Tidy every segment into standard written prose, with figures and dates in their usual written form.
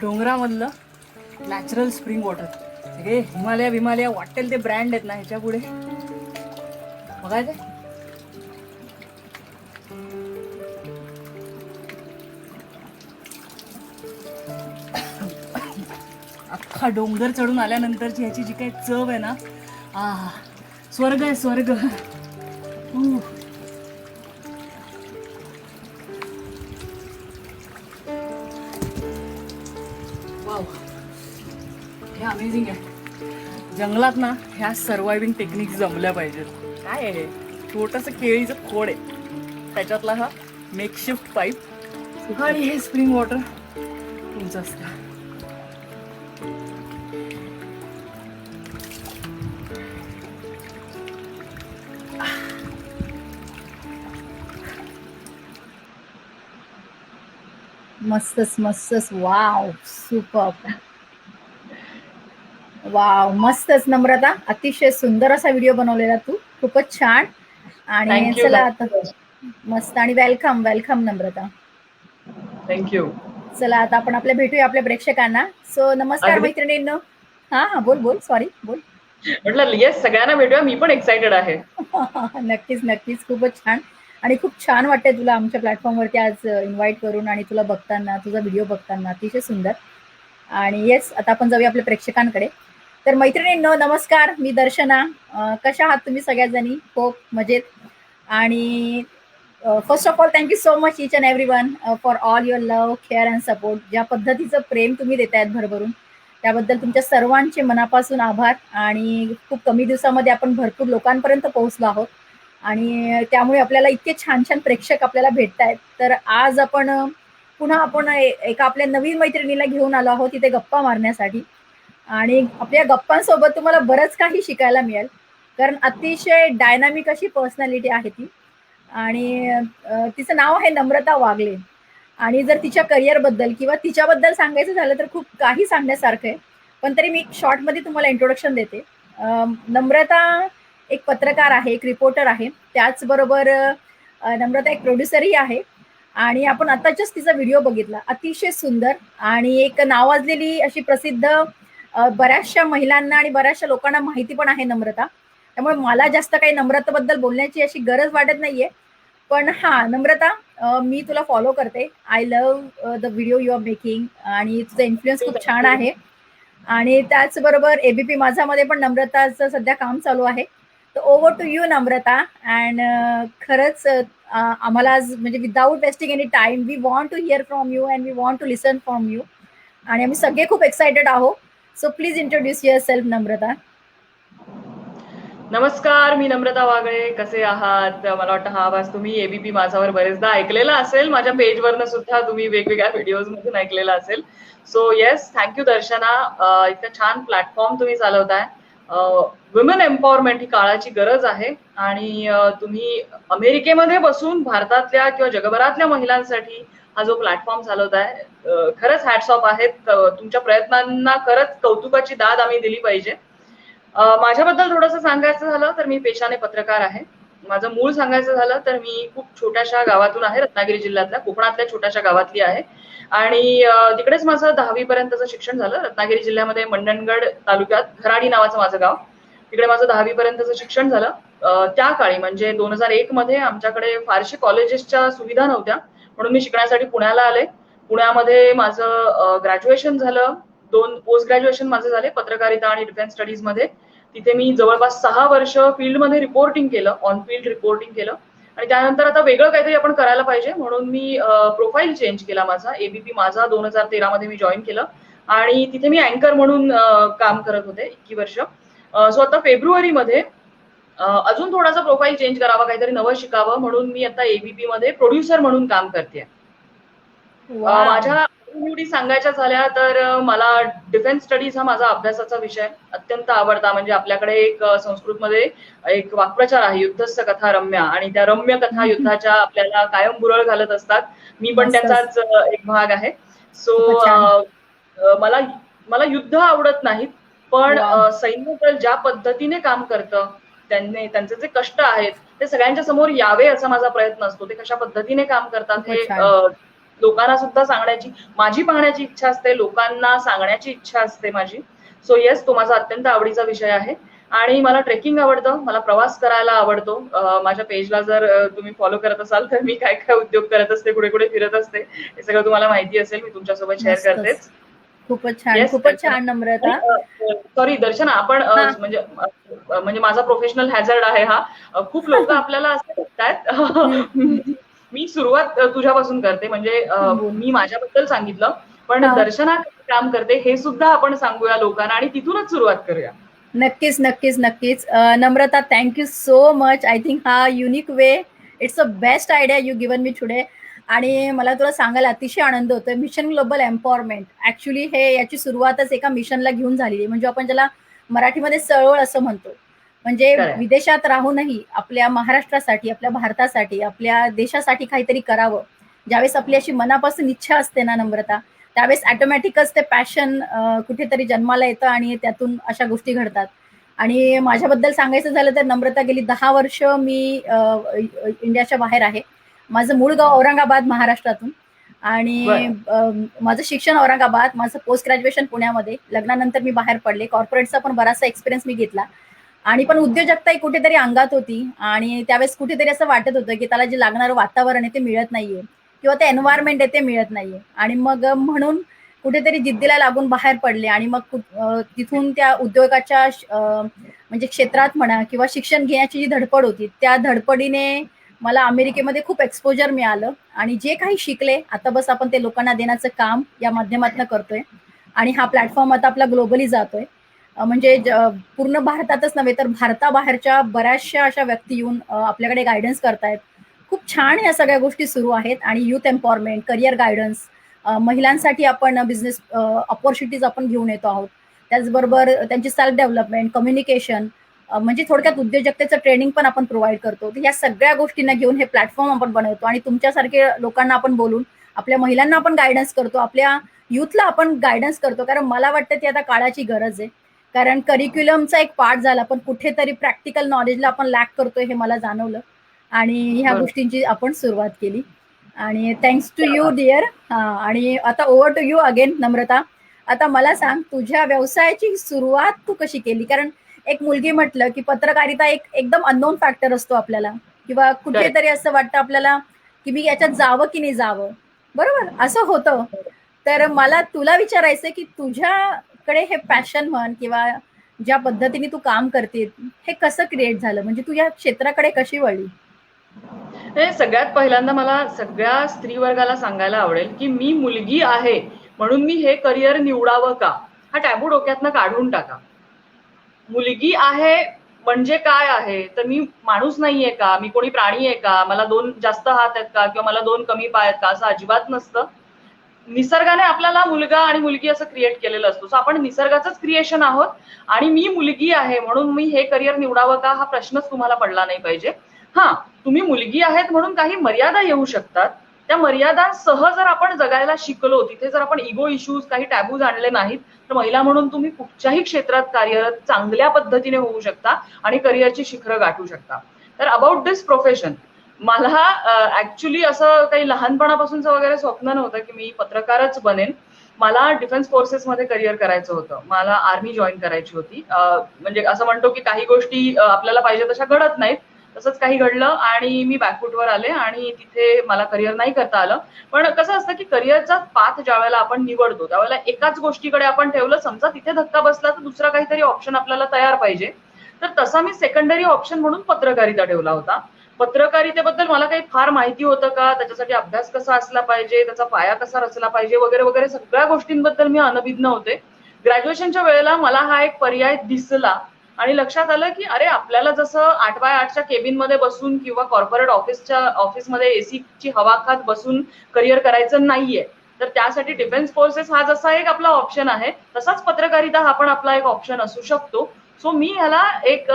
डोंगरामधलं natural spring water. हे हिमालया वाटेल ते ब्रँड आहेत ना, ह्याच्या पुढे बघायचं. अख्खा डोंगर चढून आल्यानंतरची ह्याची जी काही चव आहे ना, स्वर्ग आहे स्वर्ग. वाव, हे अमेझिंग आहे. जंगलात ना ह्या सर्वायव्हिंग टेक्निक जमल्या पाहिजेत. काय आहे, छोटंसं केळीचं खोड आहे, त्याच्यातला हा मेकशिफ्ट पाईप आणि हे स्प्रिंग वॉटर तुमचं असतं. मस्तच मस्तच. Wow, super. वाव, मस्तच नम्रता. अतिशय सुंदर असा व्हिडिओ बनवलेला तू, खूपच छान. आणि चला आता मस्त. आणि वेलकम वेलकम नम्रता. थँक्यू. चला आता आपण भेटूया आपल्या प्रेक्षकांना. सो नमस्कार मैत्रिणींनो. हा बोल बोल, सॉरी बोल. म्हटलं येस, सगळ्यांना भेटूया, मी पण एक्साइटेड आहे. नक्कीच नक्कीच, खूपच छान. आणि खूप छान वाटतंय तुला आमच्या प्लॅटफॉर्मवरती आज इन्व्हाइट करून, आणि तुला बघताना, तुझा व्हिडिओ बघताना अतिशय सुंदर. आणि येस, आता आपण जाऊया आपल्या प्रेक्षकांकडे. तर मैत्रिणींनो नमस्कार, मी दर्शना. कशा आहात तुम्ही सगळ्याजणी? होप मजेत. आणि first of all thank you so much each and every one for all your love, care and support. ज्या पद्धतीचं प्रेम तुम्ही देतायत भरभरून, त्याबद्दल तुमच्या सर्वांचे मनापासून आभार. आणि खूप कमी दिवसामध्ये आपण भरपूर लोकांपर्यंत पोहोचलो आहोत, आणि त्यामुळे आपल्याला इतके छान छान प्रेक्षक आपल्याला भेटत आहेत. तर आज आपण पुन्हा एका आपल्या नवीन मैत्रिणीला घेऊन आलो आहोत इथे गप्पा मारण्यासाठी. आणि आपल्या गप्पांसोबत तुम्हाला बरंच काही शिकायला मिळेल, कारण अतिशय डायनामिक अशी पर्सनॅलिटी आहे ती. आणि तिचं नाव आहे नम्रता वागले. आणि जर तिच्या करिअरबद्दल किंवा तिच्याबद्दल सांगायचं झालं तर खूप काही सांगण्यासारखं आहे, पण तरी मी शॉर्टमध्ये तुम्हाला इंट्रोडक्शन देते. नम्रता एक पत्रकार आहे, एक रिपोर्टर आहे, त्याचबरोबर नम्रता एक प्रोड्युसरही आहे. आणि आपण आताच तिचा व्हिडिओ बघितला, अतिशय सुंदर आणि एक नावाजलेली अशी प्रसिद्ध, बऱ्याचशा महिलांना आणि बऱ्याचशा लोकांना माहिती पण आहे नम्रता. त्यामुळे मला जास्त काही नम्रताबद्दल बोलण्याची अशी गरज वाटत नाहीये. पण हा नम्रता, मी तुला फॉलो करते. I love the video you are making, आणि तुझा इन्फ्लुएन्स खूप छान आहे. आणि त्याचबरोबर एबीपी माझामध्ये पण नम्रताचं सध्या काम चालू आहे. तर over to you Namrata. And खरंच आम्हाला आज म्हणजे without wasting any time, we want to hear from you and we want to listen from you. आणि आम्ही सगळे खूप एक्सायटेड आहोत. So please introduce yourself Namrata. नमस्कार, मी नम्रता वागळे. कसे आहात? मला वाटतं हा आवाज तुम्ही एबीपी माझावर बरेचदा ऐकलेला असेल, माझ्या पेजवरनं सुद्धा तुम्ही वेगवेगळ्या व्हिडिओज मधून ऐकलेला असेल. सो येस, थँक्यू दर्शना. इतकं छान प्लॅटफॉर्म तुम्ही चालवताय. वुमेन एम्पॉवरमेंट ही काळाची गरज आहे, आणि तुम्ही अमेरिकेमध्ये बसून भारतातल्या किंवा जगभरातल्या महिलांसाठी हा जो प्लॅटफॉर्म चालवताय, खरंच हॅट्स ऑफ आहेत. तुमच्या प्रयत्नांना खरंच कौतुकाची दाद आम्ही दिली पाहिजे. माझ्याबद्दल थोडंसं सांगायचं झालं तर मी पेशाने पत्रकार आहे. माझं मूळ सांगायचं झालं तर मी खूप छोट्याशा गावातून आहे, रत्नागिरी जिल्ह्यातल्या, कोकणातल्या छोट्याशा गावातली आहे. आणि तिकडेच माझं 10वी पर्यंतचं शिक्षण झालं. रत्नागिरी जिल्ह्यामध्ये मंडणगड तालुक्यात घराडी नावाचं माझं गाव, तिकडे माझं 10वी पर्यंतचं शिक्षण झालं. त्या काळी म्हणजे 2001 मध्ये आमच्याकडे फारशी कॉलेजेसच्या सुविधा नव्हत्या, म्हणून मी शिकण्यासाठी पुण्याला आले. पुण्यामध्ये माझं ग्रॅज्युएशन झालं. 2 पोस्ट ग्रॅज्युएशन माझे झाले पत्रकारिता आणि डिफेन्स स्टडीज मध्ये. तिथे मी जवळपास 6 वर्ष फील्डमध्ये रिपोर्टिंग केलं, ऑन फील्ड रिपोर्टिंग केलं. आणि त्यानंतर आता वेगळं काहीतरी आपण करायला पाहिजे म्हणून मी प्रोफाईल चेंज केला माझा. एबीपी माझा 2013 मध्ये मी जॉईन केलं, आणि तिथे मी अँकर म्हणून काम करत होते 21 वर्ष. सो आता फेब्रुवारीमध्ये अजून थोडासा प्रोफाईल चेंज करावा, काहीतरी नवं शिकावं, म्हणून मी आता एबीपी मध्ये प्रोड्युसर म्हणून काम करते. माझ्या निवडी सांगायच्या झाल्या तर मला डिफेन्स स्टडीज हा माझा अभ्यासाचा विषय अत्यंत आवडता. म्हणजे आपल्याकडे एक संस्कृतमध्ये एक वाक्प्रचार आहे, युद्धस्थ कथा रम्या, आणि त्या रम्य कथा युद्धाच्या आपल्याला कायम बुरळ घालत असतात. मी पण त्याचाच एक भाग आहे. सो मला मला युद्ध आवडत नाहीत, पण सैन्य दल ज्या पद्धतीने काम करतं, त्यांचे जे कष्ट आहेत ते सगळ्यांच्या समोर यावे असा माझा प्रयत्न असतो. ते कशा पद्धतीने काम करतात हे लोकांना सुद्धा सांगण्याची, माझी पाहण्याची इच्छा असते, लोकांना सांगण्याची इच्छा असते माझी. सो येस, तो माझा अत्यंत आवडीचा विषय आहे. आणि मला ट्रेकिंग आवडतं, मला प्रवास करायला आवडतो. माझ्या पेजला जर तुम्ही फॉलो करत असाल तर मी काय काय उद्योग करत असते, कुठे कुठे फिरत असते, हे सगळं तुम्हाला माहिती असेल, मी तुमच्यासोबत शेअर मस्तच. करतेच. खूपच छान, येस खूपच दर्शना. छान नम्रता. सॉरी दर्शना, आपण हा. म्हणजे माझा प्रोफेशनल हॅझर्ड आहे हा. खूप लोक आपल्याला असं बघतात. मी सुरुवात तुझ्यापासून करते, म्हणजे बोल. मी माझ्याबद्दल सांगितलं, पण हा. दर्शना कसं काम करते हे सुद्धा आपण सांगूया लोकांना आणि तिथूनच सुरुवात करूया. नक्कीच, नक्कीच, नक्कीच. Namrata, thank you so much. I think हा unique way, it's a best idea you given me today. आणि मला तुला सांगायला अतिशय आनंद होतोय. मिशन ग्लोबल एम्पॉवरमेंट ऍक्च्युली हे याची सुरुवातच एका मिशनला घेऊन झालेली आहे, म्हणजे आपण ज्याला मराठीमध्ये चळवळ असं म्हणतो. म्हणजे करेक्ट. विदेशात राहूनही आपल्या महाराष्ट्रासाठी, आपल्या भारतासाठी, आपल्या देशासाठी काहीतरी करावं, ज्यावेळेस आपली अशी मनापासून इच्छा असते ना नम्रता, त्यावेळेस ऑटोमॅटिकच ते पॅशन कुठेतरी जन्माला येतं आणि त्यातून अशा गोष्टी घडतात. आणि माझ्याबद्दल सांगायचं झालं तर नम्रता, गेली 10 वर्ष मी इंडियाच्या बाहेर आहे. माझं मूळ गाव औरंगाबाद, महाराष्ट्रातून. आणि माझं शिक्षण औरंगाबाद, माझं पोस्ट ग्रॅज्युएशन पुण्यामध्ये. लग्नानंतर मी बाहेर पडले, कॉर्पोरेटचा पण बराचसा एक्सपिरियन्स मी घेतला. आणि पण उद्योजकताही कुठेतरी अंगात होती. आणि त्यावेळेस कुठेतरी असं वाटत होतं की त्याला जे लागणारं वातावरण आहे ते मिळत नाहीये, किंवा ते एन्व्हायरमेंट आहे ते मिळत नाहीये. आणि मग म्हणून कुठेतरी जिद्दीला लागून बाहेर पडले. आणि मग तिथून त्या उद्योगाच्या म्हणजे क्षेत्रात म्हणा, किंवा शिक्षण घेण्याची जी धडपड होती, त्या धडपडीने मला अमेरिकेमध्ये खूप एक्सपोजर मिळालं. आणि जे काही शिकले, आता बस आपण ते लोकांना देण्याचं काम या माध्यमातून करतोय. आणि हा प्लॅटफॉर्म आता आपला ग्लोबली जातोय. म्हणजे पूर्ण भारतातच नव्हे तर भारताबाहेरच्या बऱ्याचशा अशा व्यक्ती येऊन आपल्याकडे गायडन्स करतायत. खूप छान या सगळ्या गोष्टी सुरू आहेत. आणि युथ एम्पॉवरमेंट, करिअर गायडन्स, महिलांसाठी आपण बिझनेस ऑपॉर्च्युनिटीज आपण घेऊन येतो आहोत. त्याचबरोबर त्यांची सेल्फ डेव्हलपमेंट, कम्युनिकेशन, म्हणजे थोडक्यात उद्योजकतेचं ट्रेनिंग पण आपण प्रोव्हाइड करतो. तर या सगळ्या गोष्टींना घेऊन हे प्लॅटफॉर्म आपण बनवतो. आणि तुमच्यासारखे लोकांना आपण बोलून आपल्या महिलांना आपण गायडन्स करतो, आपल्या युथला आपण गायडन्स करतो. कारण मला वाटतं ती आता काळाची गरज आहे. कारण करिक्युलमचा एक पार्ट झाला, पण कुठेतरी प्रॅक्टिकल नॉलेजला आपण लॅक करतोय हे मला जाणवलं. आणि ह्या बरोबर. गोष्टींची आपण सुरुवात केली. आणि थँक्स टू यू डिअर. हा, आणि आता ओव्हर टू यू अगेन नम्रता. आता मला सांग, तुझ्या व्यवसायाची सुरुवात तू कशी केली? कारण एक मुलगी म्हटलं की पत्रकारिता एक एकदम अननोन फॅक्टर असतो आपल्याला, किंवा कुठेतरी असं वाटतं आपल्याला की मी याच्यात जावं की नाही जावं. बरोबर, असं होतं. तर मला तुला विचारायचं की तुझ्याकडे हे पॅशन म्हण, किंवा ज्या पद्धतीने तू काम करते, हे कसं क्रिएट झालं? म्हणजे तू या क्षेत्राकडे कशी वळली? हे सगळ्यात पहिल्यांदा मला सगळ्या स्त्री वर्गाला सांगायला आवडेल की मी मुलगी आहे म्हणून मी हे करिअर निवडावं का, हा टॅबू डोक्यातनं काढून टाका. मुलगी आहे म्हणजे काय आहे, तर मी माणूस नाहीये का, मी कोणी प्राणी आहे का, मला 2 जास्त हात आहेत का, किंवा मला 2 कमी पाय आहेत का, असं अजिबात नसतं. निसर्गाने आपल्याला मुलगा आणि मुलगी असं क्रिएट केलेलं असतो. सो आपण निसर्गाचंच क्रिएशन आहोत. आणि मी मुलगी आहे म्हणून मी हे करिअर निवडावं का, हा प्रश्नच तुम्हाला पडला नाही पाहिजे. हा, तुम्ही मुलगी आहेत म्हणून काही मर्यादा येऊ शकतात. त्या मर्यादांसह जर आपण जगायला शिकलो, तिथे जर आपण इगो इश्यूज, काही टॅबूज आणले नाहीत, तर महिला म्हणून तुम्ही कुठच्याही क्षेत्रात कार्यरत चांगल्या पद्धतीने होऊ शकता आणि करिअरची शिखरं गाठू शकता. तर अबाउट दिस प्रोफेशन, मला ऍक्च्युली असं काही लहानपणापासूनचं वगैरे स्वप्न नव्हतं की मी पत्रकारच बनेन. मला डिफेन्स फोर्सेसमध्ये करिअर करायचं होतं, मला आर्मी जॉईन करायची होती. म्हणजे असं म्हणतो की काही गोष्टी आपल्याला पाहिजे तशा घडत नाहीत, तसंच काही घडलं आणि मी बॅकफुटवर आले आणि तिथे मला करिअर नाही करता आलं. पण कसं असतं की करिअरचा पाथ ज्या वेळेला आपण निवडतो त्यावेळेला एकाच गोष्टीकडे आपण ठेवलं, समजा तिथे धक्का बसला तर दुसरा काहीतरी ऑप्शन आपल्याला तयार पाहिजे. तर तसा मी सेकंडरी ऑप्शन म्हणून पत्रकारिता ठेवला होता. पत्रकारितेबद्दल मला काही फार माहिती होतं का, त्याच्यासाठी अभ्यास कसा असला पाहिजे, त्याचा पाया कसा रचला पाहिजे, वगैरे वगैरे सगळ्या गोष्टींबद्दल मी अनभिज्ञ होते. ग्रॅज्युएशनच्या वेळेला मला हा एक पर्याय दिसला आणि लक्षात आलं की अरे, आपल्याला जसं 8x8च्या केबिन मध्ये बसून किंवा कॉर्पोरेट ऑफिसमध्ये एसीची हवा खात बसून करिअर करायचं नाहीये, तर त्यासाठी डिफेन्स फोर्सेस हा जसा एक आपला ऑप्शन आहे, तसाच पत्रकारिता हा पण आपला एक ऑप्शन असू शकतो. सो मी ह्याला एक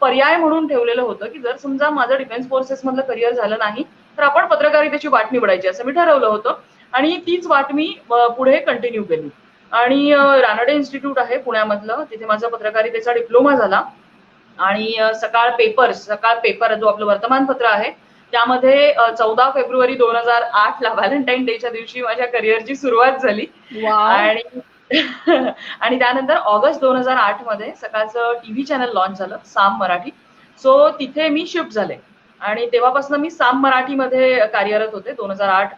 पर्याय म्हणून ठेवलेलं होतं की जर समजा माझं डिफेन्स फोर्सेस मधलं करिअर झालं नाही तर आपण पत्रकारितेची वाट निवडायची असं मी ठरवलं होतं. आणि तीच वाट मी पुढे कंटिन्यू केली. आणि रानडे इन्स्टिट्यूट आहे पुण्यामधलं, तिथे माझा पत्रकारितेचा डिप्लोमा झाला. आणि सकाळ पेपर जो आपलं वर्तमानपत्र आहे त्यामध्ये 14 फेब्रुवारी 2008ला व्हॅलेंटाईन डेच्या दिवशी माझ्या करिअरची सुरुवात झाली. वाव. आणि आणि त्यानंतर ऑगस्ट 2008 मध्ये सकाळचं टीव्ही चॅनल लॉन्च झालं, साम मराठी. सो तिथे मी शिफ्ट झाले आणि तेव्हापासून मी साम मराठीमध्ये कार्यरत होते.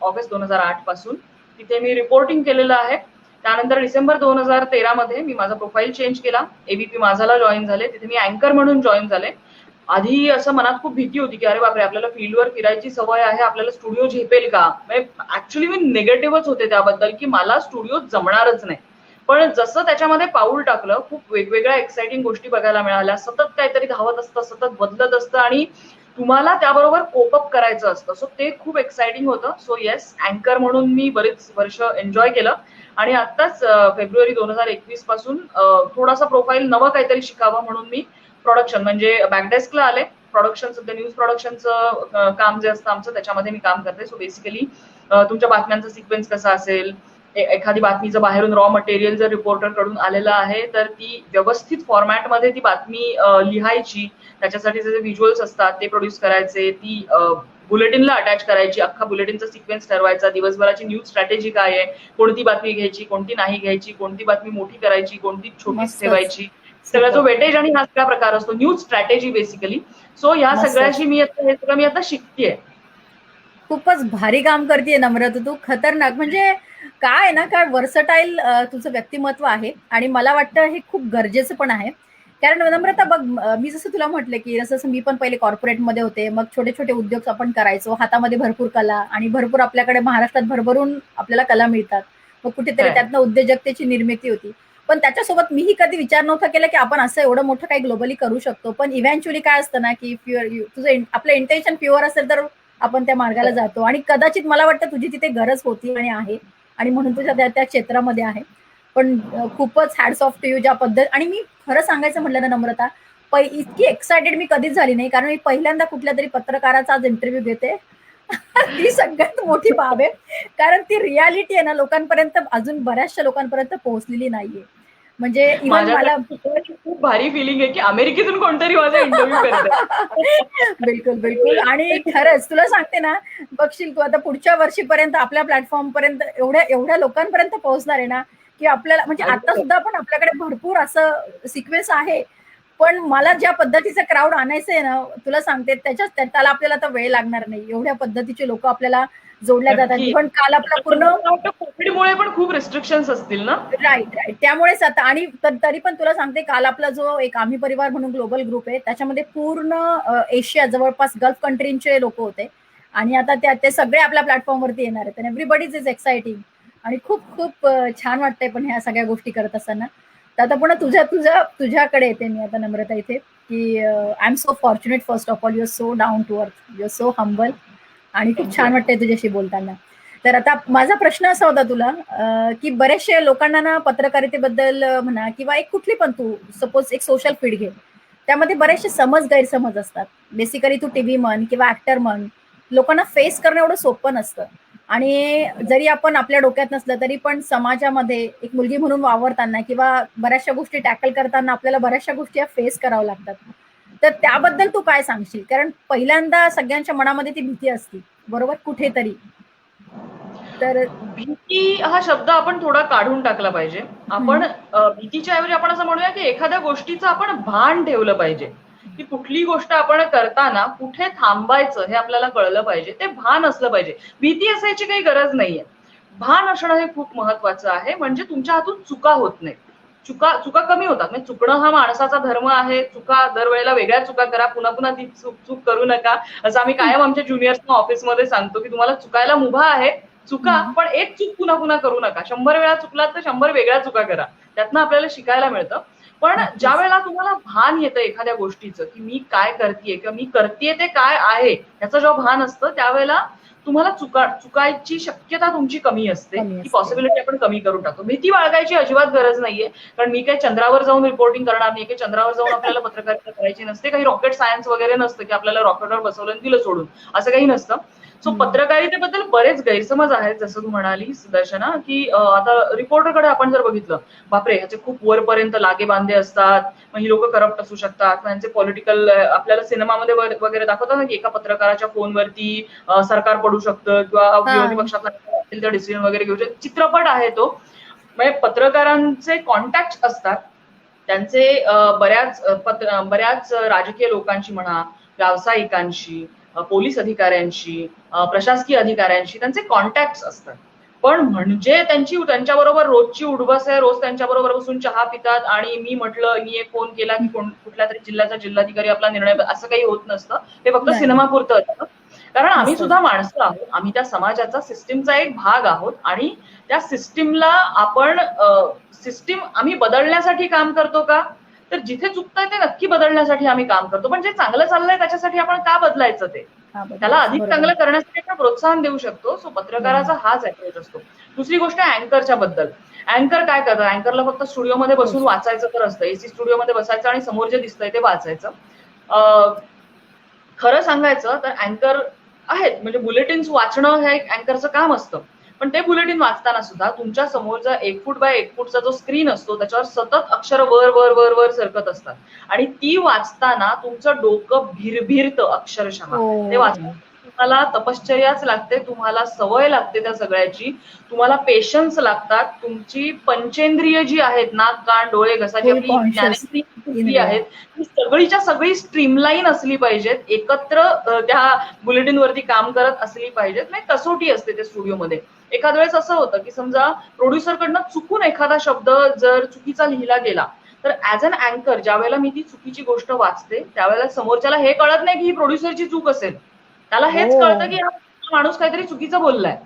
ऑगस्ट 2008 पासून तिथे मी रिपोर्टिंग केलेलं आहे. त्यानंतर डिसेंबर 2013 मध्ये मी माझा प्रोफाईल चेंज केला, एबीपी माझाला जॉईन झाले. तिथे मी अँकर म्हणून जॉईन झाले. आधी असं मनात खूप भीती होती की अरे बापरे, आपल्याला फील्डवर फिरायची सवय आहे, आपल्याला स्टुडिओ झेपेल का. ऍक्च्युली मी निगेटिव्हच होते त्याबद्दल की मला स्टुडिओ जमणारच नाही. पण जसं त्याच्यामध्ये पाऊल टाकलं, खूप वेगवेगळ्या एक्साइटिंग गोष्टी बघायला मिळाल्या. सतत काहीतरी धावत असतं, सतत बदलत असतं आणि तुम्हाला त्याबरोबर कोपअप करायचं असतं. सो ते खूप एक्साइटिंग होतं. सो येस, अँकर म्हणून मी बरेच वर्ष एन्जॉय केलं. आणि आत्ताच फेब्रुवारी 2021 पासून थोडासा प्रोफाईल नवं काहीतरी शिकावं म्हणून मी प्रोडक्शन म्हणजे बॅकडेस्कला आले. प्रोडक्शन सध्या न्यूज प्रोडक्शनचं काम जे असतं आमचं, त्याच्यामध्ये मी काम करते. सो बेसिकली तुमच्या बातम्यांचा सिक्वेन्स कसा असेल, एखादी बातमी जर बाहेरून रॉ मटेरियल जर रिपोर्टर कडून आलेलं आहे तर ती व्यवस्थित फॉर्मॅटमध्ये ती बातमी लिहायची, त्याच्यासाठी जे व्हिज्युअल्स असतात ते प्रोड्यूस करायचे, ती बुलेटिनला अटॅच करायची, अख्खा बुलेटिनचा सिक्वेन्स ठरवायचा, दिवसभराची न्यूज स्ट्रॅटेजी काय आहे, कोणती बातमी घ्यायची, कोणती नाही घ्यायची, कोणती बातमी मोठी करायची, कोणती छोटीच ठेवायची, सगळा जो वेटेज आणि हा सगळा प्रकार असतो, न्यूज स्ट्रॅटेजी बेसिकली. सो ह्या सगळ्याची मी आता शिकतेय. खूपच भारी काम करतेय नम्रता तू, खतरनाक. म्हणजे काय ना, काय वर्सटाईल तुझं व्यक्तिमत्व आहे आणि मला वाटतं हे खूप गरजेचं पण आहे. कारण नम्रता बघ, मी जसं तुला म्हटलं की जसं मी पण पहिले कॉर्पोरेटमध्ये होते, मग छोटे छोटे उद्योग आपण करायचो, हातामध्ये भरपूर कला आणि भरपूर आपल्याकडे महाराष्ट्रात भरभरून आपल्याला कला मिळतात. मग कुठेतरी त्यातनं उद्योजकतेची निर्मिती होती. पण त्याच्यासोबत मीही कधी विचार नव्हता केला की आपण असं एवढं मोठं काही ग्लोबली करू शकतो. पण इव्हेंच्युअली काय असतं ना की तुझं आपलं इंटेन्शन प्युअर असेल तर आपण त्या मार्गाला जातो. आणि कदाचित मला वाटतं तुझी तिथे गरज होती आणि आहे, आणि म्हणून तुझ्या त्या क्षेत्रामध्ये आहे. पण खूपच हॅट्स ऑफ टू यू ज्या पद्धत. आणि मी खरं सांगायचं म्हटलं ना नम्रता, इतकी एक्सायटेड मी कधीच झाली नाही, कारण मी पहिल्यांदा कुठल्या तरी पत्रकाराचा आज इंटरव्ह्यू घेते. ती सगळ्यात मोठी बाब आहे, कारण ती रियालिटी आहे ना लोकांपर्यंत अजून बऱ्याचशा लोकांपर्यंत पोहोचलेली नाहीये. म्हणजे इव्हन मला खूप भारी फिलिंग आहे की अमेरिकेतून कोणतरी माझा इंटरव्ह्यू करत. बिलकुल बिलकुल. आणि खरंच तुला सांगते ना, बघशील तू आता पुढच्या वर्षीपर्यंत आपल्या प्लॅटफॉर्म पर्यंत एवढ्या लोकांपर्यंत पोहोचणार आहे ना, की आपल्याला म्हणजे आता सुद्धा पण आपल्याकडे भरपूर असं सिक्वेन्स आहे. पण मला ज्या पद्धतीचं क्राऊड आणायचं आहे ना, तुला सांगते त्याला आपल्याला तर वेळ लागणार नाही. एवढ्या पद्धतीचे लोक आपल्याला जोडल्या जातात. इव्हन काल आपला पूर्ण कोविडमुळे पण खूप रिस्ट्रिक्शन्स असतील ना. Right right. त्यामुळेच आता. आणि तरी पण तुला सांगते, काल आपला जो एक आम्ही परिवार म्हणून ग्लोबल ग्रुप आहे, त्याच्यामध्ये पूर्ण एशिया, जवळपास गल्फ कंट्रीचे लोक होते. आणि आता ते सगळे आपल्या प्लॅटफॉर्मवरती येणार आहेत. Everybody's is exciting. आणि खूप खूप छान वाटतंय पण ह्या सगळ्या गोष्टी करत असताना. तर आता पुन्हा तुझ्याकडे येते मी आता नम्रता इथे, की I am so fortunate. First of all, you are so down to earth, you are so humble, आणि खूप छान वाटतंय तुझ्याशी बोलताना. तर आता माझा प्रश्न असा होता तुला, की बरेचशे लोकांना ना पत्रकारितेबद्दल म्हणा किंवा एक कुठली पण, तू सपोज एक सोशल फीड घे, त्यामध्ये बरेचसे गैरसमज असतात. बेसिकली तू टीव्ही म्हण किंवा ऍक्टर म्हण, लोकांना फेस करणं एवढं सोपं नसतं. आणि जरी आपण आपल्या डोक्यात नसलं तरी पण समाजामध्ये एक मुलगी म्हणून वावरताना किंवा बऱ्याचशा गोष्टी टॅकल करताना आपल्याला बऱ्याचशा गोष्टी फेस कराव्या लागतात. तर त्याबद्दल तू काय सांगशील? कारण पहिल्यांदा सगळ्यांच्या मनामध्ये ती भीती असते, बरोबर, कुठेतरी. तर भीती हा शब्द आपण थोडा काढून टाकला पाहिजे. आपण भीतीच्या ऐवजी आपण असं म्हणूया की एखाद्या गोष्टीचं आपण भान ठेवलं पाहिजे, की कुठली गोष्ट आपण करताना कुठे थांबायचं हे आपल्याला कळलं पाहिजे, ते भान असलं पाहिजे. भीती असायची काही गरज नाहीये. भान असणं हे खूप महत्वाचं आहे. म्हणजे तुमच्या हातून चुका होत नाही, चुका कमी होतात. म्हणजे चुकणं हा माणसाचा धर्म आहे. चुका दरवेळेला वेगळ्या चुका करा, पुन्हा पुन्हा ती चूक करू नका, असं आम्ही कायम आमच्या ज्युनियर्सना ऑफिसमध्ये सांगतो की तुम्हाला चुकायला मुभा आहे, चुका, पण एक चूक पुन्हा पुन्हा करू नका. 100 वेळा चुकलात तर 100 वेगळ्या चुका करा, त्यातनं आपल्याला शिकायला मिळतं. पण ज्या वेळेला तुम्हाला भान येतं एखाद्या गोष्टीचं, की मी काय करतेय किंवा मी करतेय ते काय आहे, याचं जेव्हा भान असतं त्यावेळेला तुम्हाला चुकायची शक्यता तुमची कमी असते. ती पॉसिबिलिटी आपण कमी करून टाकतो. भीती बाळगायची अजिबात गरज नाहीये. कारण मी काही चंद्रावर जाऊन रिपोर्टिंग करणार नाही, की चंद्रावर जाऊन आपल्याला पत्रकारिता करायची नसते. काही रॉकेट सायन्स वगैरे नसतं की आपल्याला रॉकेटवर बसवलं आणि दिलं सोडून, असं काही नसतं. सो पत्रकारितेबद्दल बरेच गैरसमज आहेत, जसं तू म्हणाली दर्शना, की आता रिपोर्टरकडे आपण जर बघितलं, बापरे ह्याचे खूप वरपर्यंत लागे बांधे असतात, मग ही लोक करप्ट असू शकतात, त्यांचे पॉलिटिकल, आपल्याला सिनेमामध्ये वगैरे दाखवतात ना की एका पत्रकाराच्या फोनवरती सरकार पडू शकतं किंवा विरोधी पक्षातला डिसिजन वगैरे घेऊ शकतो. चित्रपट आहे तो. म्हणजे पत्रकारांचे कॉन्टॅक्ट असतात, त्यांचे बऱ्याच राजकीय लोकांशी म्हणा, व्यावसायिकांशी, पोलीस अधिकाऱ्यांशी, प्रशासकीय अधिकाऱ्यांशी त्यांचे कॉन्टॅक्ट असतात. पण म्हणजे त्यांच्याबरोबर रोजची उठबस आहे, रोज त्यांच्याबरोबर बसून चहा पितात आणि मी म्हटलं, मी एक फोन केला की कुठल्या तरी जिल्ह्याचा जिल्हाधिकारी आपला निर्णय, असं काही होत नसतं. हे फक्त सिनेमापुरतं असतं. कारण आम्ही सुद्धा माणसं आहोत, आम्ही त्या समाजाचा, सिस्टीमचा एक भाग आहोत आणि त्या सिस्टीमला सिस्टीम आम्ही बदलण्यासाठी काम करतो का? तर जिथे चुकतंय ते नक्की बदलण्यासाठी आम्ही काम करतो. पण जे चांगलं चाललंय त्याच्यासाठी आपण का बदलायचं ते? त्याला अधिक चांगलं करण्यासाठी आपण प्रोत्साहन देऊ शकतो. सो पत्रकाराचा हाच अप्रोच असतो. दुसरी गोष्ट अँकरच्या बद्दल. अँकर काय करतात? अँकरला फक्त स्टुडिओमध्ये बसून वाचायचं तर असतं. एसी स्टुडिओमध्ये बसायचं आणि समोर जे दिसतंय ते वाचायचं. खरं सांगायचं तर अँकर आहेत, म्हणजे बुलेटिन्स वाचणं हे अँकरचं काम असतं. पण ते बुलेटिन वाचताना सुद्धा तुमच्या समोर जर 1 फूट बाय 1 फूटचा जो स्क्रीन असतो त्याच्यावर सतत अक्षर वर वर वर वर सरकत असतात आणि ती वाचताना तुमचं डोकं भिरभिरतं अक्षरशः. ते वाचताना तुम्हाला तपश्चर्याच लागते, तुम्हाला सवय लागते त्या सगळ्याची, तुम्हाला पेशन्स लागतात, तुमची पंचेंद्रिय जी आहेत, नाक कान डोळे घसा, जी आपली ज्ञानेंद्रिय आहेत, ती सगळीच्या सगळी स्ट्रीमलाईन असली पाहिजेत, एकत्र त्या बुलेटिन वरती काम करत असली पाहिजेत. नाही कसोटी असते त्या स्टुडिओमध्ये. एखाद्या वेळेस असं होतं की समजा प्रोड्युसरकडनं चुकून एखादा शब्द जर चुकीचा लिहिला गेला, तर ऍज अन अँकर ज्या वेळेला मी ती चुकीची गोष्ट वाचते त्यावेळेला समोरच्याला हे कळत नाही की ही प्रोड्युसरची चूक असेल, त्याला हेच कळतं की हा माणूस काहीतरी चुकीचं बोललाय.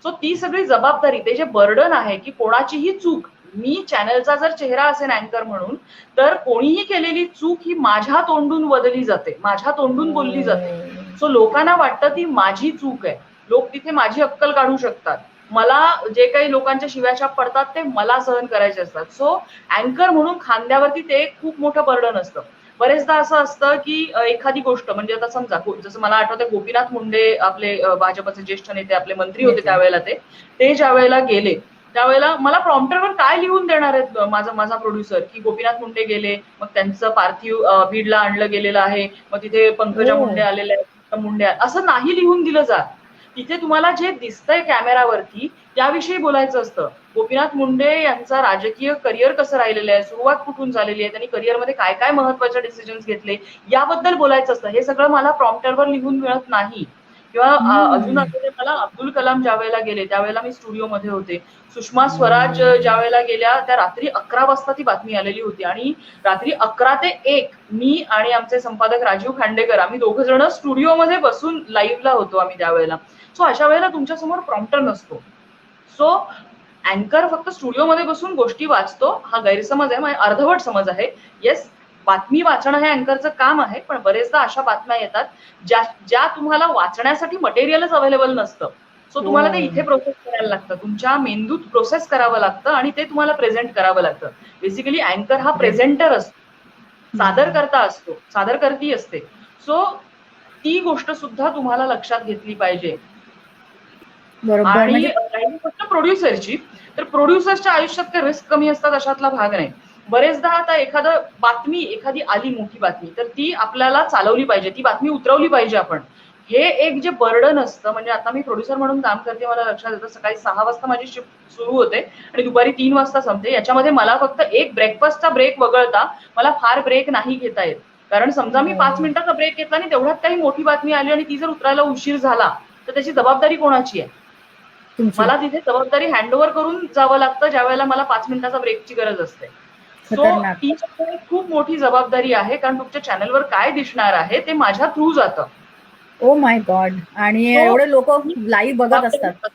सो ती सगळी जबाबदारी, ते जे बर्डन आहे की कोणाचीही चूक, मी चॅनलचा जर चेहरा असेल अँकर म्हणून, तर कोणीही केलेली चूक ही माझ्या तोंडून वदली जाते, माझ्या तोंडून बोलली जाते. सो लोकांना वाटतं ती माझी चूक आहे, लोक तिथे माझी अक्कल काढू शकतात, मला जे काही लोकांच्या शिव्याशाप पडतात ते मला सहन करायचे असतात. सो अँकर म्हणून खांद्यावरती ते खूप मोठं बर्डन असतं. बरेचदा असं असतं की एखादी गोष्ट, म्हणजे आता समजा जसं मला आठवतं गोपीनाथ मुंडे आपले भाजपचे ज्येष्ठ नेते, आपले मंत्री होते त्यावेळेला, ते ज्या वेळेला गेले त्यावेळेला मला प्रॉम्प्टरवर काय लिहून देणार आहेत माझा प्रोड्युसर, की गोपीनाथ मुंडे गेले, मग त्यांचं पार्थिव बीडला आणलं गेलेलं आहे, मग तिथे पंकजा मुंडे आलेल्या आहेत, मुंडे, असं नाही लिहून दिलं जात. तिथे तुम्हाला जे दिसतंय कॅमेरावरती त्याविषयी बोलायचं असतं. गोपीनाथ मुंडे यांचा राजकीय करिअर कसं राहिलेलं आहे, सुरुवात कुठून झालेली आहे, त्यांनी करिअरमध्ये काय काय महत्वाचे डिसिजन्स घेतले याबद्दल बोलायचं असतं. हे सगळं मला प्रॉम्प्टरवर लिहून मिळत नाही. किंवा अजून आठवते मला, अब्दुल कलाम ज्या वेळेला गेले त्यावेळेला मी स्टुडिओमध्ये होते. सुषमा स्वराज ज्या वेळेला गेल्या त्या रात्री 11 वाजता ती बातमी आलेली होती आणि रात्री 11 ते 1 मी आणि आमचे संपादक राजीव खांडेकर आम्ही दोघं जण स्टुडिओमध्ये बसून लाईव्हला होतो आम्ही त्यावेळेला. सो अशा वेळेला तुमच्या समोर प्रॉम्प्टर नसतो. सो अँकर फक्त स्टुडिओमध्ये बसून गोष्टी वाचतो, हा गैरसमज आहे, म्हणजे अर्धवट समज आहे. येस, बातमी वाचणं हे अँकरचं काम आहे, पण बरेचदा अशा बातम्या येतात ज्या तुम्हाला वाचण्यासाठी मटेरियलच अवेलेबल नसतं. सो तुम्हाला ते इथे प्रोसेस करायला लागतं, तुमच्या मेंदूत प्रोसेस करावं लागतं आणि ते तुम्हाला प्रेझेंट करावं लागतं. बेसिकली अँकर हा प्रेझेंटर असतो, सादरकर्ता असतो, सादरकर्ती असते. सो ती गोष्ट सुद्धा तुम्हाला लक्षात घेतली पाहिजे. आणि राहिली गोष्ट प्रोड्युसरची, तर प्रोड्युसरच्या आयुष्यात काही रिस्क कमी असतात अशातला भाग नाही. बरेचदा आता एखादी आली मोठी बातमी, तर ती आपल्याला चालवली पाहिजे, ती बातमी उतरवली पाहिजे आपण. हे एक जे बर्डन असतं, म्हणजे आता मी प्रोड्युसर म्हणून काम करते, मला लक्षात येतं सकाळी 6 वाजता माझी शिफ्ट सुरू होते आणि दुपारी 3 वाजता संपते. याच्यामध्ये मला फक्त एक ब्रेकफास्टचा ब्रेक वगळता मला फार ब्रेक नाही घेता येत. कारण समजा मी 5 मिनिटाचा ब्रेक घेतला आणि तेवढ्यात काही मोठी बातमी आली आणि ती जर उतरायला उशीर झाला तर त्याची जबाबदारी कोणाची आहे? मला तिथे जबाबदारी हँडओव्हर करून जावं लागतं ज्या वेळेला मला 5 मिनिटाचा ब्रेकची गरज असते. सो ती खूप मोठी जबाबदारी आहे, कारण तुमच्या चॅनलवर काय दिसणार आहे ते माझ्या थ्रू जातं. Oh my God. आणि एवढे लोक लाईव्ह बघत असतात.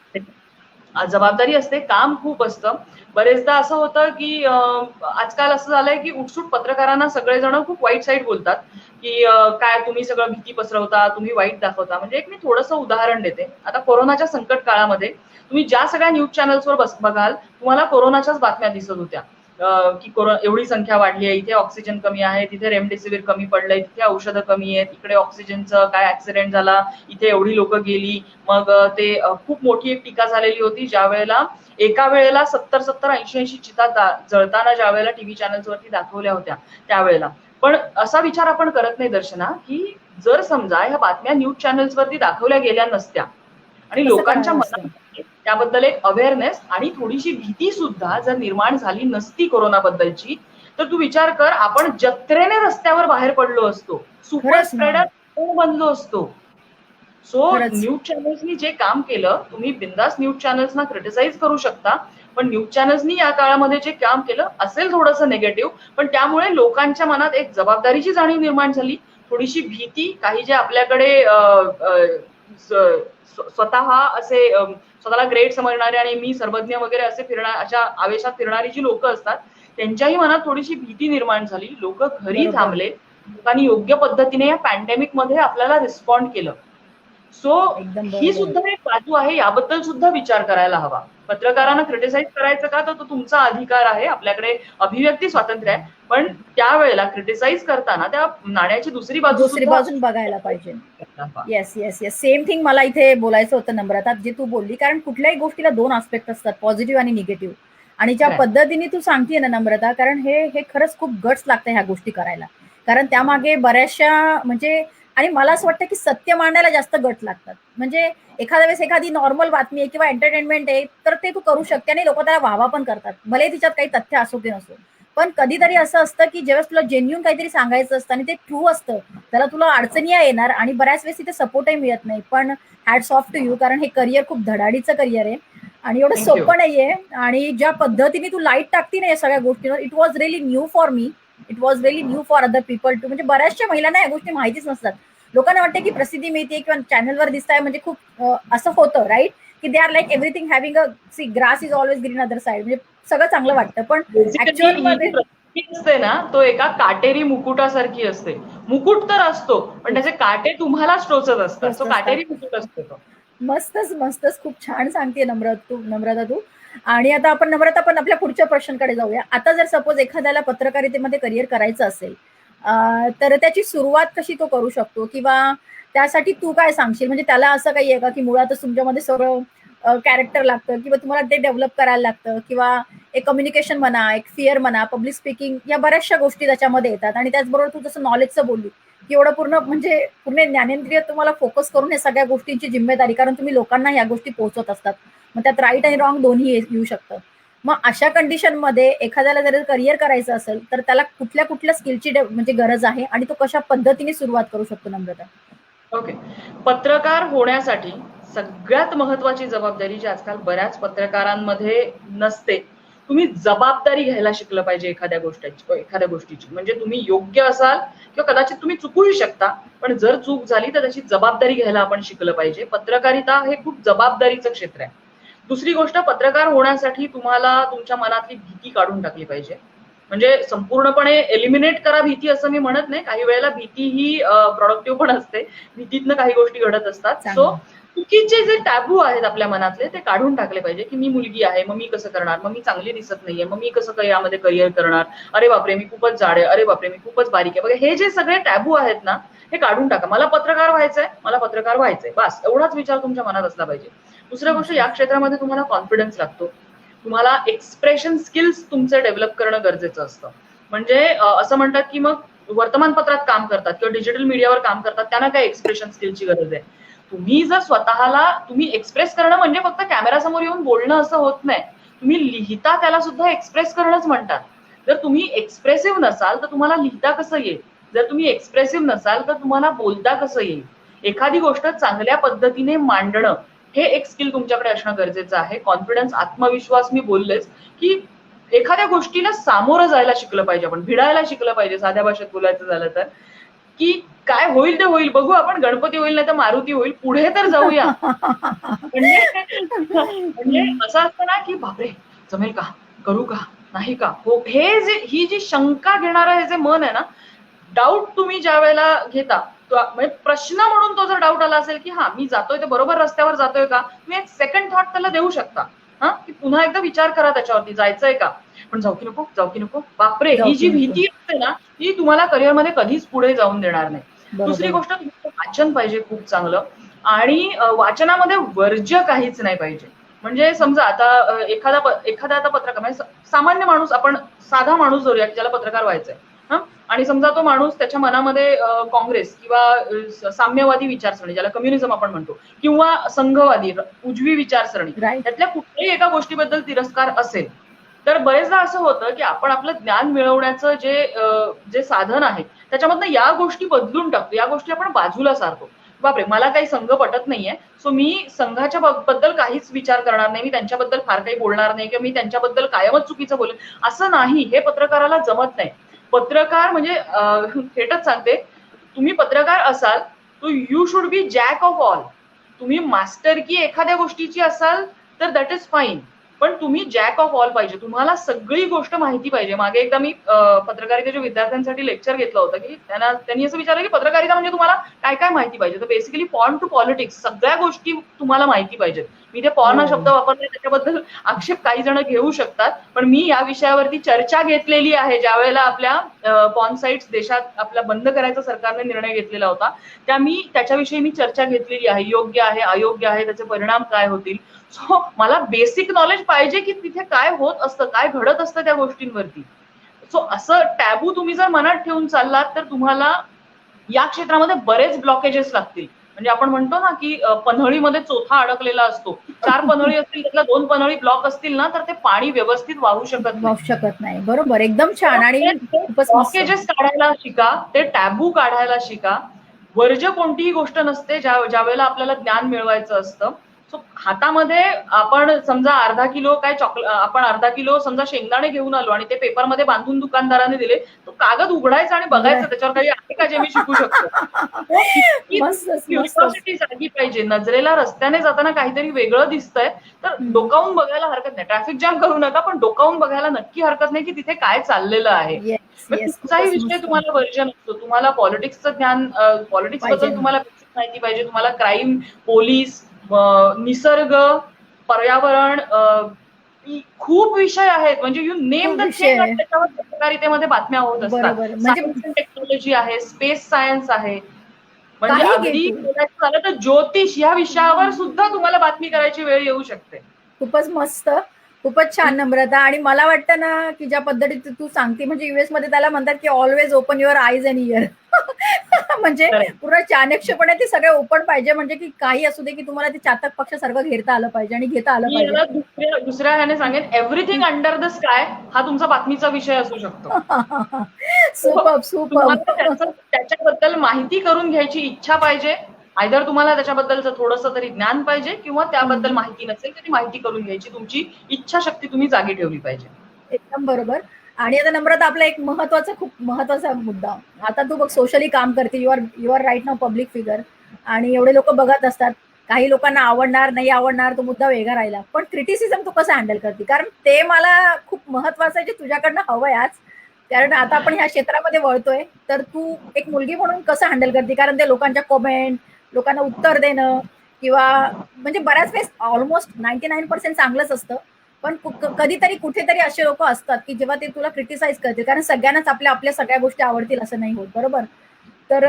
जबाबदारी असते, काम खूप असतं. बरेचदा असं होतं की आजकाल असं झालंय की उठसूट पत्रकारांना सगळेजण खूप वाईट साईड बोलतात की काय तुम्ही सगळं भीती पसरवता, तुम्ही वाईट दाखवता. म्हणजे एक मी थोडंसं उदाहरण देते. आता कोरोनाच्या संकट काळामध्ये तुम्ही ज्या सगळ्या न्यूज चॅनल्सवर बघाल तुम्हाला कोरोनाच्याच बातम्या दिसत होत्या. की एवढी संख्या वाढली आहे, इथे ऑक्सिजन कमी आहे, तिथे रेमडेसिवीर कमी पडलंय, तिथे औषधं कमी आहेत, इकडे ऑक्सिजनचं काय ऍक्सिडेंट झाला, इथे एवढी लोक गेली. मग ते खूप मोठी एक टीका झालेली होती, ज्या वेळेला एका वेळेला 70-80 चिता जळताना ज्या वेळेला टीव्ही चॅनल्सवरती दाखवल्या होत्या त्यावेळेला. पण असा विचार आपण करत नाही दर्शना, की जर समजा ह्या बातम्या न्यूज चॅनल्सवरती दाखवल्या गेल्या नसत्या आणि लोकांच्या मनात त्याबद्दल एक अवेअरनेस आणि थोडीशी भीती सुद्धा जर निर्माण झाली नसती कोरोनाबद्दलची, तर तू विचार कर, आपण जत्रेने रस्त्यावर बाहेर पडलो असतो, सुपर स्प्रेडर बनलो असतो. सो न्यूज चॅनल्सनी जे काम केलं, तुम्ही बिंदास न्यूज चॅनल्सना क्रिटिसाइज करू शकता, पण न्यूज चॅनल्सनी या काळामध्ये जे काम केलं असेल थोडंसं निगेटिव्ह, पण त्यामुळे लोकांच्या मनात एक जबाबदारीची जाणीव निर्माण झाली, थोडीशी भीती, काही जे आपल्याकडे स्वतः असे स्वतःला ग्रेट समजणारे आणि मी सर्वज्ञ वगैरे असे अशा आवेशात फिरणारी जी लोक असतात, त्यांच्याही मनात थोडीशी भीती निर्माण झाली. लोक घरी थांबले, लोकांनी योग्य पद्धतीने या पॅन्डेमिक मध्ये आपल्याला रिस्पॉन्ड केलं. सो ही सुद्धा एक बाजू आहे, याबद्दल सुद्धा विचार करायला हवा. पत्रकारांना क्रिटिसाइज करायचं का, तर तो तुमचा अधिकार आहे, आपल्याकडे अभिव्यक्ती स्वातंत्र्य आहे, पण त्यावेळेला क्रिटिसाइज करताना त्या नाण्याची दुसरी बाजू बघायला पाहिजे. Yes yes yes, same thing मला इथे बोलायचं होतं नम्रता, जे तू बोलली, कारण कुठल्याही गोष्टीला दोन आस्पेक्ट असतात, पॉझिटिव्ह आणि निगेटिव्ह. आणि ज्या पद्धतीने तू सांगतेय ना नम्रता, कारण हे खरंच खूप गट्स लागतं ह्या गोष्टी करायला, कारण त्यामागे बऱ्याचशा म्हणजे, आणि मला असं वाटतं की सत्य मांडायला जास्त गट लागतात. म्हणजे एखाद्या वेळेस एखादी नॉर्मल बातमी आहे किंवा एंटरटेनमेंट आहे, तर ते तू करू शकते आणि लोक त्याला वाहवा पण करतात, भले तिच्यात काही तथ्य असो की नसो. पण कधीतरी असं असतं की ज्यावेळेस तुला जेन्युन काहीतरी सांगायचं असतं आणि ते ट्रू असतं, त्याला तुला अडचणी येणार आणि बऱ्याच वेळेस तिथे सपोर्टही मिळत नाही. पण हॅट्स ऑफ टू यू, कारण हे करिअर खूप धडाडीचं करिअर आहे आणि एवढं सोपं नाहीये. आणि ज्या पद्धतीने तू लाईट टाकती ना या सगळ्या गोष्टींवर, it was really new for me, it was really new for other people too. म्हणजे बऱ्याचशा महिलांना या गोष्टी माहितीच नसतात. लोकांना वाटतं की प्रसिद्धी मिळते किंवा चॅनलवर दिसताय म्हणजे खूप असं होतं, राईट, की they are like everything having a sea grass is always green other side, म्हणजे सगळं चांगलं वाटतं. पण ऍक्च्युअल मध्ये असते ना, तो एका काटेरी मुकुटासारखी असते. मुकुट तर असतो, पण त्याचे काटे तुम्हालाच टोचत असतात. तो काटेरी मुकुट असतो तो. मस्तच खूप छान सांगते नम्रता तू. आणि आता आपण नम्रता पण आपल्या पुढच्या प्रश्नाकडे जाऊया. आता जर सपोज एखाद्याला पत्रकारितेमध्ये करिअर करायचं असेल, तर त्याची सुरुवात कशी तो करू शकतो, किंवा त्यासाठी तू काय सांगशील? म्हणजे त्याला असं काही आहे का की मुळातच तुमच्यामध्ये सगळं कॅरेक्टर लागतं, किंवा तुम्हाला ते डेव्हलप करायला लागतं, किंवा एक कम्युनिकेशन म्हणा, एक फिअर म्हणा, पब्लिक स्पीकिंग, या बऱ्याचशा गोष्टी त्याच्यामध्ये येतात. आणि त्याचबरोबर तू जसं नॉलेजचं बोलली की एवढं पूर्ण ज्ञानेंद्रिय तुम्हाला फोकस करून या सगळ्या गोष्टींची जिम्मेदारी, कारण तुम्ही लोकांना ह्या गोष्टी पोहोचवत असतात, मग त्यात राईट आणि रॉंग दोन्ही येऊ शकतं. मग अशा कंडिशनमध्ये एखाद्याला जर करिअर करायचं असेल, तर त्याला कुठल्या स्किलची म्हणजे गरज आहे आणि तो कशा पद्धतीने सुरुवात करू शकतो नम्रता? ओके, पत्रकार होण्यासाठी सगळ्यात महत्वाची जबाबदारी जी आजकाल बऱ्याच पत्रकारांमध्ये नसते, तुम्ही जबाबदारी घ्यायला शिकलं पाहिजे एखाद्या गोष्टीची. म्हणजे तुम्ही योग्य असाल किंवा कदाचित तुम्ही चुकूही शकता, पण जर चूक झाली तर त्याची जबाबदारी घ्यायला आपण शिकलं पाहिजे. पत्रकारिता हे खूप जबाबदारीचं क्षेत्र आहे. दुसरी गोष्ट, पत्रकार होण्यासाठी तुम्हाला तुमच्या मनातली भीती काढून टाकली पाहिजे. म्हणजे संपूर्णपणे एलिमिनेट करा भीती असं मी म्हणत नाही, काही वेळेला भीती ही प्रोडक्टिव्ह पण असते, भीतीतनं काही गोष्टी घडत असतात. सो चुकीचे जे टॅबू आहेत आपल्या मनातले ते काढून टाकले पाहिजे, की मी मुलगी आहे, मग मी कसं करणार, मग मी चांगली दिसत नाहीये, मग मी कसं यामध्ये करिअर करणार, अरे बापरे मी खूपच जाड आहे, अरे बापरे मी खूपच बारीक आहे. बघा, हे जे सगळे टॅबू आहेत ना, हे काढून टाका. मला पत्रकार व्हायचंय, बस एवढाच विचार तुमच्या मनात असला पाहिजे. दुसरी गोष्ट, या क्षेत्रामध्ये तुम्हाला कॉन्फिडन्स लागतो, तुम्हाला एक्सप्रेशन स्किल्स तुमचे डेव्हलप करणं गरजेचं असतं. म्हणजे असं म्हणतात की मग वर्तमानपत्रात काम करतात किंवा डिजिटल मीडियावर काम करतात, त्यांना काय एक्सप्रेशन स्किलची गरज आहे? तुम्ही जर स्वतःला तुम्ही एक्सप्रेस करणं म्हणजे फक्त कॅमेरा समोर येऊन बोलणं असं होत नाही, तुम्ही लिहिता त्याला सुद्धा एक्सप्रेस करणंच म्हणतात. जर तुम्ही एक्सप्रेसिव्ह नसाल तर तुम्हाला लिहिता कसं येईल? जर तुम्ही एक्सप्रेसिव्ह नसाल तर तुम्हाला बोलता कसं येईल? एखादी गोष्ट चांगल्या पद्धतीने मांडणं हे एक स्किल तुमच्याकडे असणं गरजेचं आहे. कॉन्फिडन्स, आत्मविश्वास, मी बोललेच की एखाद्या गोष्टीला सामोरं जायला शिकलं पाहिजे, आपण भिडायला शिकलं पाहिजे, साध्या भाषेत बोलायचं झालं तर, की काय होईल ते होईल, बघू आपण, गणपती होईल नाही तर मारुती होईल, पुढे तर जाऊया. म्हणजे असं असतं ना की बापरे जमेल का, करू का, नाही का, हो, ही जी शंका घेणारं हे जे मन आहे ना, डाऊट तुम्ही ज्या वेळेला घेता, म्हणजे प्रश्न म्हणून तो जर डाऊट आला असेल की हा मी जातोय ते बरोबर रस्त्यावर जातोय का, तुम्ही एक सेकंड थॉट त्याला देऊ शकता. की पुन्हा एकदा विचार करा त्याच्यावरती, जायचंय का, पण जाऊ की नको, जाऊ की नको, बापरे, जाऊ ही की जी नको. भीती असते ना ती तुम्हाला करिअरमध्ये कधीच पुढे जाऊन देणार नाही. दुसरी बरोबर. गोष्ट, तुमचं वाचन पाहिजे खूप चांगलं, आणि वाचनामध्ये वर्ज्य काहीच नाही पाहिजे. म्हणजे समजा आता एखादा आता पत्रकार, म्हणजे सामान्य माणूस, आपण साधा माणूस धरूया की ज्याला पत्रकार व्हायचंय, आणि समजा तो माणूस त्याच्या मनामध्ये काँग्रेस किंवा साम्यवादी विचारसरणी, ज्याला कम्युनिझम आपण म्हणतो, किंवा संघवादी उजवी विचारसरणी, राईट. त्यातल्या कुठल्याही एका गोष्टीबद्दल तिरस्कार असेल, तर बरेचदा असं होतं की आपण आपलं ज्ञान मिळवण्याचं जे साधन आहे त्याच्यामधनं या गोष्टी बदलून टाकतो, या गोष्टी आपण बाजूला सारतो. बापरे, मला काही संघ पटत नाहीये, सो मी संघाच्या बद्दल काहीच विचार करणार नाही, मी त्यांच्याबद्दल फार काही बोलणार नाही, किंवा मी त्यांच्याबद्दल कायमच चुकीचं बोलेन, असं नाही. हे पत्रकाराला जमत नाही. पत्रकार म्हणजे थेटच सांगते, तुम्ही पत्रकार असाल तो you should be jack of all. तुम्ही मास्टर की एखाद्या गोष्टीची असाल तर दॅट इज फाईन, पण तुम्ही जॅक ऑफ ऑल पाहिजे, तुम्हाला सगळी गोष्ट माहिती पाहिजे. मागे एकदा मी पत्रकारितेच्या विद्यार्थ्यांसाठी लेक्चर घेतलं होतं की त्यांनी असं विचारलं की पत्रकारिता म्हणजे तुम्हाला काय काय माहिती पाहिजे, तर बेसिकली पॉर्न टू पॉलिटिक्स सगळ्या गोष्टी तुम्हाला माहिती पाहिजेत. मी ते पॉर्न हा शब्द वापरला, त्याच्याबद्दल आक्षेप काही जण घेऊ शकतात, पण मी या विषयावरती चर्चा घेतलेली आहे ज्या वेळेला आपल्या पॉर्न साइट्स देशात आपल्या बंद करायचा सरकारने निर्णय घेतलेला होता, त्याच्याविषयी मी चर्चा घेतलेली आहे, योग्य आहे, अयोग्य आहे, त्याचे परिणाम काय होतील. सो मला बेसिक नॉलेज पाहिजे की तिथे काय होत असतं, काय घडत असतं त्या गोष्टींवरती. सो असं टॅबू तुम्ही जर मनात ठेवून चाललात तर तुम्हाला या क्षेत्रामध्ये बरेच ब्लॉकेजेस लागतील. म्हणजे आपण म्हणतो ना की पन्हळीमध्ये चोथा अडकलेला असतो, 4 पन्हळी असतील त्यातल्या 2 पन्हळी ब्लॉक असतील ना तर ते पाणी व्यवस्थित वाहू शकत नाही. बरोबर, एकदम छान. आणि ब्लॉकेजेस काढायला शिका, ते टॅबू काढायला शिका. वर्ज्य कोणतीही गोष्ट नसते ज्या वेळेला आपल्याला ज्ञान मिळवायचं असतं. सो हातामध्ये आपण समजा अर्धा किलो समजा शेंगदाणे घेऊन आलो आणि ते पेपरमध्ये बांधून दुकानदाराने दिले, तो कागद उघडायचा आणि बघायचं त्याच्यावर काही आहे का जे मी शिकू शकतो. क्युरिओसिटी झाली पाहिजे. नजरेला रस्त्याने जाताना काहीतरी वेगळं दिसतंय तर डोकावून बघायला हरकत नाही. ट्रॅफिक जॅम करू नका, पण डोकावून बघायला नक्की हरकत नाही की तिथे काय चाललेलं आहे. कुठचाही विषय तुम्हाला वर्ज्य नसतो. तुम्हाला पॉलिटिक्सचं ज्ञान, पॉलिटिक्स बद्दल तुम्हाला माहिती पाहिजे, तुम्हाला क्राईम, पोलीस, निसर्ग, पर्यावरण, खूप विषय आहेत. म्हणजे यू नेम द थिंग, त्याच्यावर पत्रकारितेमध्ये बातम्या होत असतात. सायन्स अँड टेक्नॉलॉजी आहे, स्पेस सायन्स आहे, म्हणजे अगदी बोलायचं झालं तर ज्योतिष या विषयावर सुद्धा तुम्हाला बातमी करायची वेळ येऊ शकते. खूपच मस्त, खूपच छान नम्रता. आणि मला वाटतं ना की ज्या पद्धतीत तू सांगते, म्हणजे युएस मध्ये त्याला म्हणतात की always open your eyes and year. म्हणजे पूर्ण चाणक्षपणे ते सगळे ओपन पाहिजे, म्हणजे की काही असू दे की तुम्हाला ते चातक पक्षासारखं घेता आलं पाहिजे आणि घेता आलं पाहिजे. दुसऱ्या ह्याने सांगेन, एव्हरीथिंग अंडर द स्काय हा तुमचा बातमीचा विषय असू शकतो. त्याच्याबद्दल माहिती करून घ्यायची इच्छा पाहिजे, आयदर तुम्हाला त्याच्याबद्दलचं थोडंसं तरी ज्ञान पाहिजे, किंवा त्याबद्दल माहिती नसेल तरी माहिती करून घ्यायची तुमची इच्छाशक्ती तुम्ही जागी ठेवली पाहिजे. एकदम बरोबर. आणि आता नम्रता, आपला एक खूप महत्वाचा मुद्दा, आता तू बघ सोशली काम करते, you are right now public figure, आणि एवढे लोक बघत असतात, काही लोकांना आवडणार नाही आवडणार तो मुद्दा वेगळा राहिला, पण क्रिटिसिझम तू कसं हँडल करते? कारण ते मला खूप महत्वाचं आहे जे तुझ्याकडनं हवंय आज. कारण आता आपण ह्या क्षेत्रामध्ये वळतोय, तर तू एक मुलगी म्हणून कसं हँडल करते? कारण ते लोकांच्या कमेंट, लोकांना उत्तर देणं, किंवा म्हणजे बऱ्याच वेळेस ऑलमोस्ट 99% चांगलंच असतं, पण कधीतरी कुठेतरी असे लोक असतात की जेव्हा ते तुला क्रिटिसाइज करतील, कारण सगळ्यांनाच आपल्या सगळ्या गोष्टी आवडतील असं नाही होत, बरोबर? तर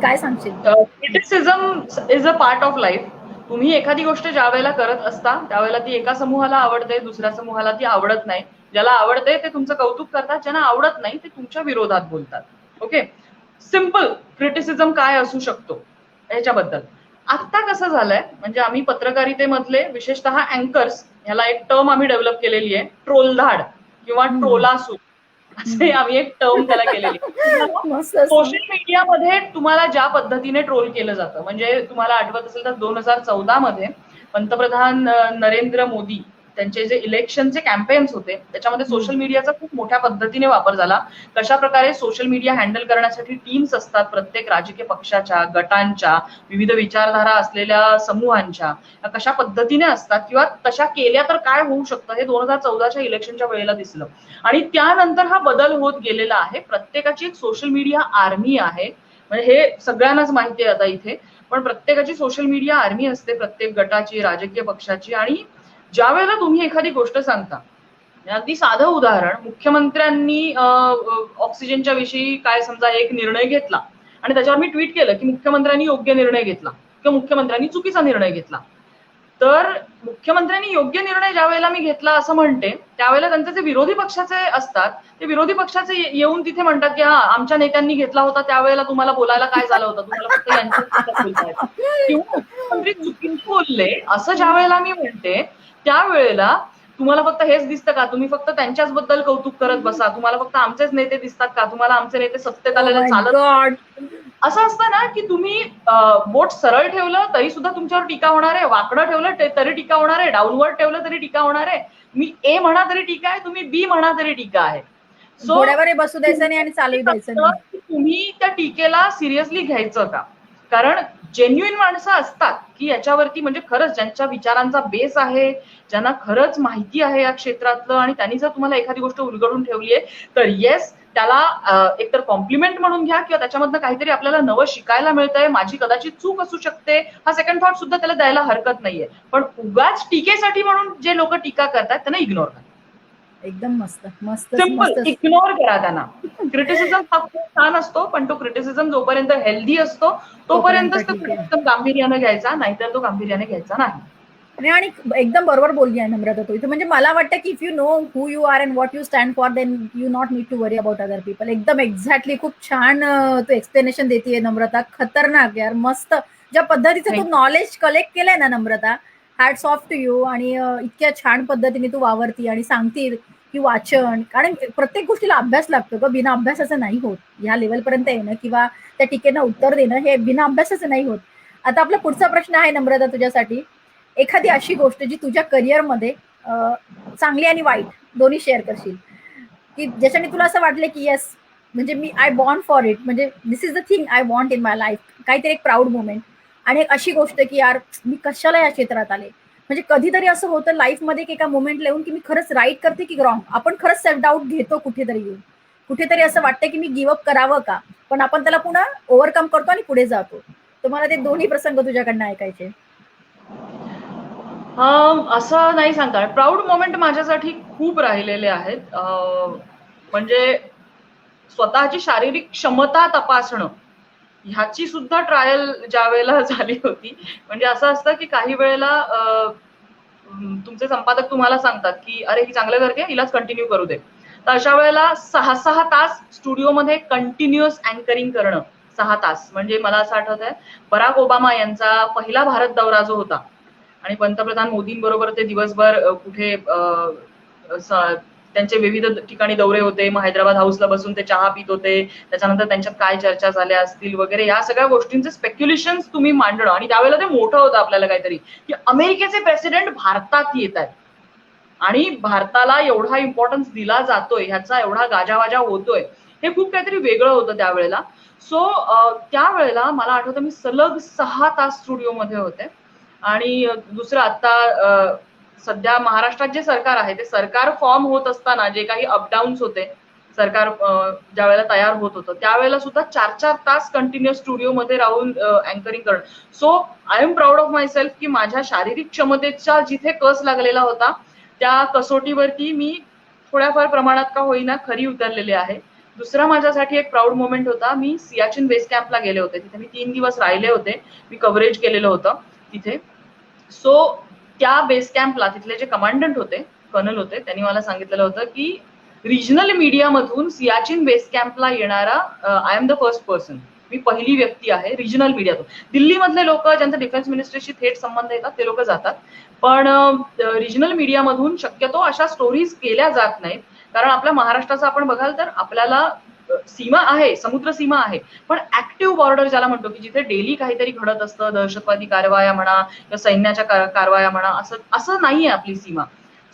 काय सांगशील? Criticism is a part of life. तुम्ही एखादी गोष्ट ज्या वेळेला करत असता त्यावेळेला ती एका समूहाला आवडते, दुसऱ्या समूहाला ती आवडत नाही. ज्याला आवडते ते तुमचं कौतुक करतात, ज्यांना आवडत नाही ते तुमच्या विरोधात बोलतात. ओके, सिम्पल क्रिटिसिझम काय असू शकतो ह्याच्याबद्दल. आता कसं झालंय, म्हणजे आम्ही पत्रकारितेमधले विशेषतः अँकर्स, ह्याला एक टर्म आम्ही डेव्हलप केलेली आहे, ट्रोलधाड किंवा ट्रोलासूर, असे आम्ही एक टर्म त्याला केलेली. सोशल मीडियामध्ये तुम्हाला ज्या पद्धतीने ट्रोल केलं जातं, म्हणजे तुम्हाला आठवत असेल तर 2014 मध्ये पंतप्रधान नरेंद्र मोदी त्यांचे जे इलेक्शनचे कॅम्पेन्स होते त्याच्यामध्ये सोशल मीडियाचा खूप मोठ्या पद्धतीने वापर झाला. कशा प्रकारे सोशल मीडिया हँडल करण्यासाठी टीम्स असतात प्रत्येक राजकीय पक्षाच्या, गटांच्या, विविध विचारधारा असलेल्या समूहांच्या, कशा पद्धतीने असतात किंवा तशा केल्या तर काय होऊ शकतं, हे 2014च्या इलेक्शनच्या वेळेला दिसलं. आणि त्यानंतर हा बदल होत गेलेला आहे. प्रत्येकाची एक सोशल मीडिया आर्मी आहे, म्हणजे हे सगळ्यांनाच माहिती आहे आता इथे, पण प्रत्येकाची सोशल मीडिया आर्मी असते, प्रत्येक गटाची, राजकीय पक्षाची. आणि ज्या वेळेला तुम्ही एखादी गोष्ट सांगता, अगदी साधं उदाहरण, मुख्यमंत्र्यांनी ऑक्सिजनच्या विषयी काय समजा एक निर्णय घेतला आणि त्याच्यावर मी ट्विट केलं की मुख्यमंत्र्यांनी योग्य निर्णय घेतला किंवा मुख्यमंत्र्यांनी चुकीचा निर्णय घेतला. तर मुख्यमंत्र्यांनी योग्य निर्णय ज्या वेळेला मी घेतला असं म्हणते, त्यावेळेला त्यांचे जे विरोधी पक्षाचे असतात ते विरोधी पक्षाचे येऊन तिथे म्हणतात की हा आमच्या नेत्यांनी घेतला होता त्यावेळेला तुम्हाला बोलायला काय झालं होतं, तुम्हाला फक्त यांच्याच बोलताय किंवा मुख्यमंत्री चुकीचे बोलले असं ज्या वेळेला मी म्हणते त्यावेळेला तुम्हाला फक्त हेच दिसतं का, तुम्ही फक्त त्यांच्याच बद्दल कौतुक करत बसा, तुम्हाला फक्त आमचेच नेते दिसतात का, तुम्हाला आमचे नेते सत्तेत आलेले चालत. असं असतं ना की तुम्ही बोट सरळ ठेवलं तरी सुद्धा तुमच्यावर टीका होणार आहे, वाकडं ठेवलं तरी टीका होणार आहे, डाऊनवर्ड ठेवलं तरी टीका होणार आहे, मी ए म्हणा तरी टीका आहे, तुम्ही बी म्हणा तरी टीका आहे. सो बसू द्यायचं नाही आणि चालू द्यायचं नाही. तुम्ही त्या टीकेला सिरियसली घ्यायचं का, कारण जेन्युइन माणसं असतात की याच्यावरती म्हणजे खरंच ज्यांच्या विचारांचा बेस आहे, ज्यांना खरंच माहिती आहे या क्षेत्रातलं, आणि त्यांनी जर तुम्हाला एखादी गोष्ट उलगडून ठेवली आहे तर येस त्याला एकतर कॉम्प्लिमेंट म्हणून घ्या किंवा त्याच्यामधनं काहीतरी आपल्याला नवं शिकायला मिळतंय, माझी कदाचित चूक असू शकते, हा सेकंड थॉट सुद्धा त्याला द्यायला हरकत नाहीये. पण उगाच टीकेसाठी म्हणून जे लोक टीका करतात त्यांना इग्नोर करा. एकदम मस्त मस्त सिंपल, इग्नोर करा त्यांना. क्रिटिसिझम हा खूप छान असतो, पण तो क्रिटिसिझम जोपर्यंत हेल्दी असतो तोपर्यंतच तो क्रिटिसिझम गांभीर्याने घ्यायचा, नाहीतर तो गांभीर्याने घ्यायचा नाही. आणि एकदम बरोबर बोलली आहे नम्रता तू इथे. म्हणजे मला वाटतं की if you know who you are and what you stand for then you not need to worry about other people. एकदम एक्झॅक्टली खूप छान तू एक्सप्लेनेशन देतेय नम्रता, खतरनाक यार, मस्त. ज्या पद्धतीचं तू नॉलेज कलेक्ट केलंय ना नम्रता, हॅट्स ऑफ टू यू. आणि इतक्या छान पद्धतीने तू वावरती आणि सांगती की वाचन, कारण प्रत्येक गोष्टीला अभ्यास लागतो ग, बिना अभ्यासाचं नाही होत. ह्या लेवलपर्यंत येणं किंवा त्या टीकेनं उत्तर देणं हे बिना अभ्यासाचं नाही होत. आता आपला पुढचा प्रश्न आहे नम्रता तुझ्यासाठी, एखादी अशी गोष्ट जी तुझ्या करिअरमध्ये चांगली आणि वाईट दोन्ही शेअर करशील, की ज्याच्याने तुला असं वाटलं की येस म्हणजे मी आय बॉर्न फॉर इट, म्हणजे this is the thing I want in my life, काहीतरी एक प्राऊड मोमेंट. आणि एक अशी गोष्ट की यार मी कशाला या क्षेत्रात आले. म्हणजे कधीतरी असं होतं लाईफमध्ये की एका मोमेंट येऊन की मी खरंच राईट करते की रॉंग, आपण खरंच सेल्फ डाऊट घेतो कुठेतरी येऊन, कुठेतरी असं वाटतं की मी गिव्हअप करावं का, पण आपण त्याला पुन्हा ओव्हरकम करतो आणि पुढे जातो. तुम्हाला ते दोन्ही प्रसंग तुझ्याकडनं ऐकायचे. असं नाही सांगता, प्राऊड मोमेंट माझ्यासाठी खूप राहिलेले आहेत. म्हणजे स्वतःची शारीरिक क्षमता तपासणं ह्याची सुद्धा ट्रायल ज्या वेळेला झाली होती. म्हणजे असं असतं की काही वेळेला तुमचे संपादक तुम्हाला सांगतात की अरे ही चांगलं करते, हिलाच कंटिन्यू करू दे. तर अशा वेळेला 6 तास स्टुडिओमध्ये कंटिन्युअस अँकरिंग करणं, 6 तास. म्हणजे मला असं आठवत आहे बराक ओबामा यांचा पहिला भारत दौरा जो होता आणि पंतप्रधान मोदींबरोबर ते दिवसभर कुठे त्यांचे विविध ठिकाणी दौरे होते, मग हैदराबाद हाऊसला बसून ते चहा पित होते, त्याच्यानंतर त्यांच्यात काय चर्चा झाल्या असतील वगैरे, या सगळ्या गोष्टींचे स्पेक्युलेशन्स तुम्ही मांडणं. आणि त्यावेळेला ते मोठं होतं आपल्याला काहीतरी की अमेरिकेचे प्रेसिडेंट भारतात येत आहेत आणि भारताला एवढा इम्पॉर्टन्स दिला जातोय, ह्याचा एवढा गाजावाजा होतोय, हे खूप काहीतरी वेगळं होतं त्यावेळेला. सो त्यावेळेला मला आठवतं मी सलग 6 तास स्टुडिओमध्ये होते. आणि दुसरं आता सध्या महाराष्ट्रात जे सरकार आहे ते सरकार फॉर्म होत असताना जे काही अपडाऊन्स होते, सरकार ज्या वेळेला तयार होत होतं त्यावेळेला सुद्धा 4 तास कंटिन्युअस स्टुडिओमध्ये राहून अँकरिंग करणं. So I am proud of my self की माझ्या शारीरिक क्षमतेचा जिथे कस लागलेला होता त्या कसोटीवरती मी थोड्याफार प्रमाणात का होईना खरी उतरलेली आहे. दुसरा माझ्यासाठी एक प्राऊड मोमेंट होता, मी सियाचिन बेस कॅम्पला गेले होते, तिथे मी 3 दिवस राहिले होते, मी कव्हरेज केलेलं होतं तिथे. सो त्या बेस कॅम्पला तिथले जे कमांडंट होते, कर्नल होते, त्यांनी मला सांगितलेलं होतं की रिजनल मीडियामधून सियाचिन बेस कॅम्पला येणारा I am the first person, मी पहिली व्यक्ती आहे रिजनल मीडियातून. दिल्लीमधले लोक ज्यांचा डिफेन्स मिनिस्ट्रीशी थेट संबंध येतात ते लोक जातात, पण रिजनल मीडियामधून शक्यतो अशा स्टोरीज केल्या जात नाहीत. कारण आपल्या महाराष्ट्राचं आपण बघाल तर आपल्याला सीमा आहे, समुद्र सीमा आहे, पण ऍक्टिव्ह बॉर्डर ज्याला म्हणतो की जिथे डेली काहीतरी घडत असतं, दहशतवादी कारवाया म्हणा किंवा सैन्याच्या कारवाया म्हणा, असं नाहीये आपली सीमा.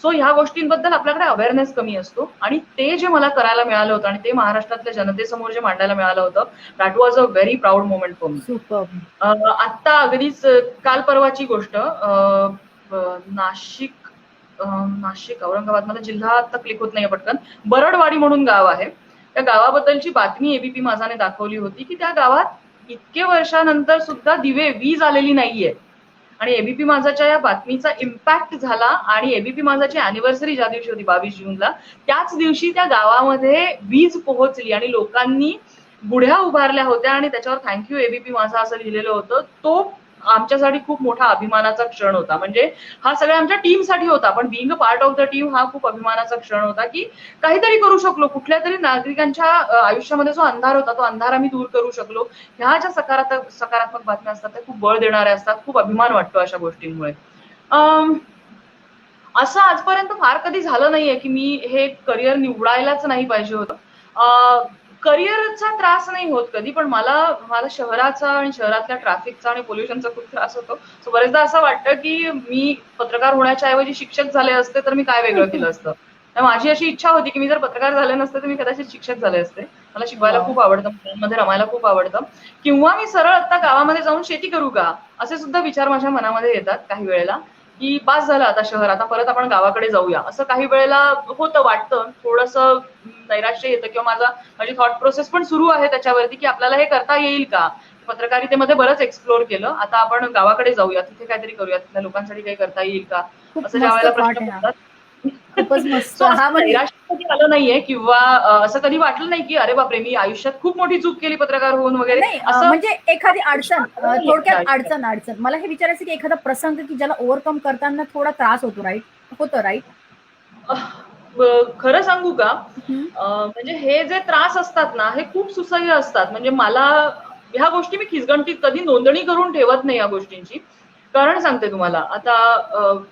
सो ह्या गोष्टींबद्दल आपल्याकडे अवेअरनेस कमी असतो आणि ते जे मला करायला मिळालं होतं आणि ते महाराष्ट्रातल्या जनतेसमोर जे मांडायला मिळालं होतं, that was a very proud moment for me. आत्ता अगदीच काल परवाची गोष्ट, नाशिक औरंगाबाद, मला जिल्हा आता क्लिक होत नाहीये पटकन, बरडवाडी म्हणून गाव आहे, त्या गावाबद्दलची बातमी एबीपी माझाने दाखवली होती की त्या गावात इतके वर्षानंतर सुद्धा वीज आलेली नाहीये. आणि एबीपी माझाच्या या बातमीचा इम्पॅक्ट झाला आणि एबीपी माझाची अॅनिव्हर्सरी ज्या दिवशी होती 22 जूनला, त्याच दिवशी त्या गावामध्ये वीज पोहोचली आणि लोकांनी गुढ्या उभारल्या होत्या आणि त्याच्यावर थँक्यू एबीपी माझा असं लिहिलेलं होतं. तो आमच्यासाठी खूप मोठा अभिमानाचा क्षण होता. म्हणजे हा सगळ्या आमच्या टीमसाठी होता, पण being a part of the team हा खूप अभिमानाचा क्षण होता की काहीतरी करू शकलो, कुठल्या तरी नागरिकांच्या आयुष्यामध्ये जो अंधार होता तो अंधार आम्ही दूर करू शकलो. ह्या ज्या सकारात्मक बातम्या असतात त्या खूप बळ देणाऱ्या असतात. खूप अभिमान वाटतो अशा गोष्टींमुळे. असं आजपर्यंत फार कधी झालं नाहीये की मी हे करिअर निवडायलाच नाही पाहिजे होतं. करिअरचा त्रास नाही होत कधी, पण मला मला शहराचा आणि शहरातल्या ट्रॅफिकचा आणि पोल्युशनचा खूप त्रास होतो. सो बरेचदा असं वाटतं की मी पत्रकार होण्याच्या ऐवजी शिक्षक झाले असते तर मी काय वेगळं केलं असतं. माझी अशी इच्छा होती की मी जर पत्रकार झाले नसते तर मी कदाचित शिक्षक झाले असते. मला शिकवायला खूप आवडतं, मुलांमध्ये रमायला खूप आवडतं. किंवा मी सरळ आता गावामध्ये जाऊन शेती करू का, असे सुद्धा विचार माझ्या मनामध्ये येतात काही वेळेला, की बास झालं आता शहर, आता परत आपण गावाकडे जाऊया, असं काही वेळेला होतं, वाटतं. थोडंसं नैराश्य येतं किंवा माझी थॉट प्रोसेस पण सुरू आहे त्याच्यावरती की आपल्याला हे करता येईल का. पत्रकारितेमध्ये बरंच एक्सप्लोर केलं, आता आपण गावाकडे जाऊया, तिथे काहीतरी करूया, तिथल्या लोकांसाठी काही करता येईल का, खूप असं ज्या मस्त वेळेला थॉट प्रश्न आहे हा. पडतात. खूपच मस्त. सो हा असं म्हणजे नैराश्य कधी आलं नाहीये किंवा असं कधी वाटलं नाही की अरे बापरे मी आयुष्यात खूप मोठी चूक केली पत्रकार होऊन वगैरे, नाही, असं म्हणजे एखादी अडचण, थोडक्यात आयुष्यात. अडचण मला हे विचारायचं की एखादा प्रसंग की ज्याला ओव्हरकम करताना थोडा त्रास होतो, राईट? खरं सांगू का, म्हणजे हे जे त्रास असतात ना हे खूप सुसह्य असतात. म्हणजे मला ह्या गोष्टी मी खिचगणतीत कधी नोंदणी करून ठेवत नाही या गोष्टींची. कारण सांगते तुम्हाला, आता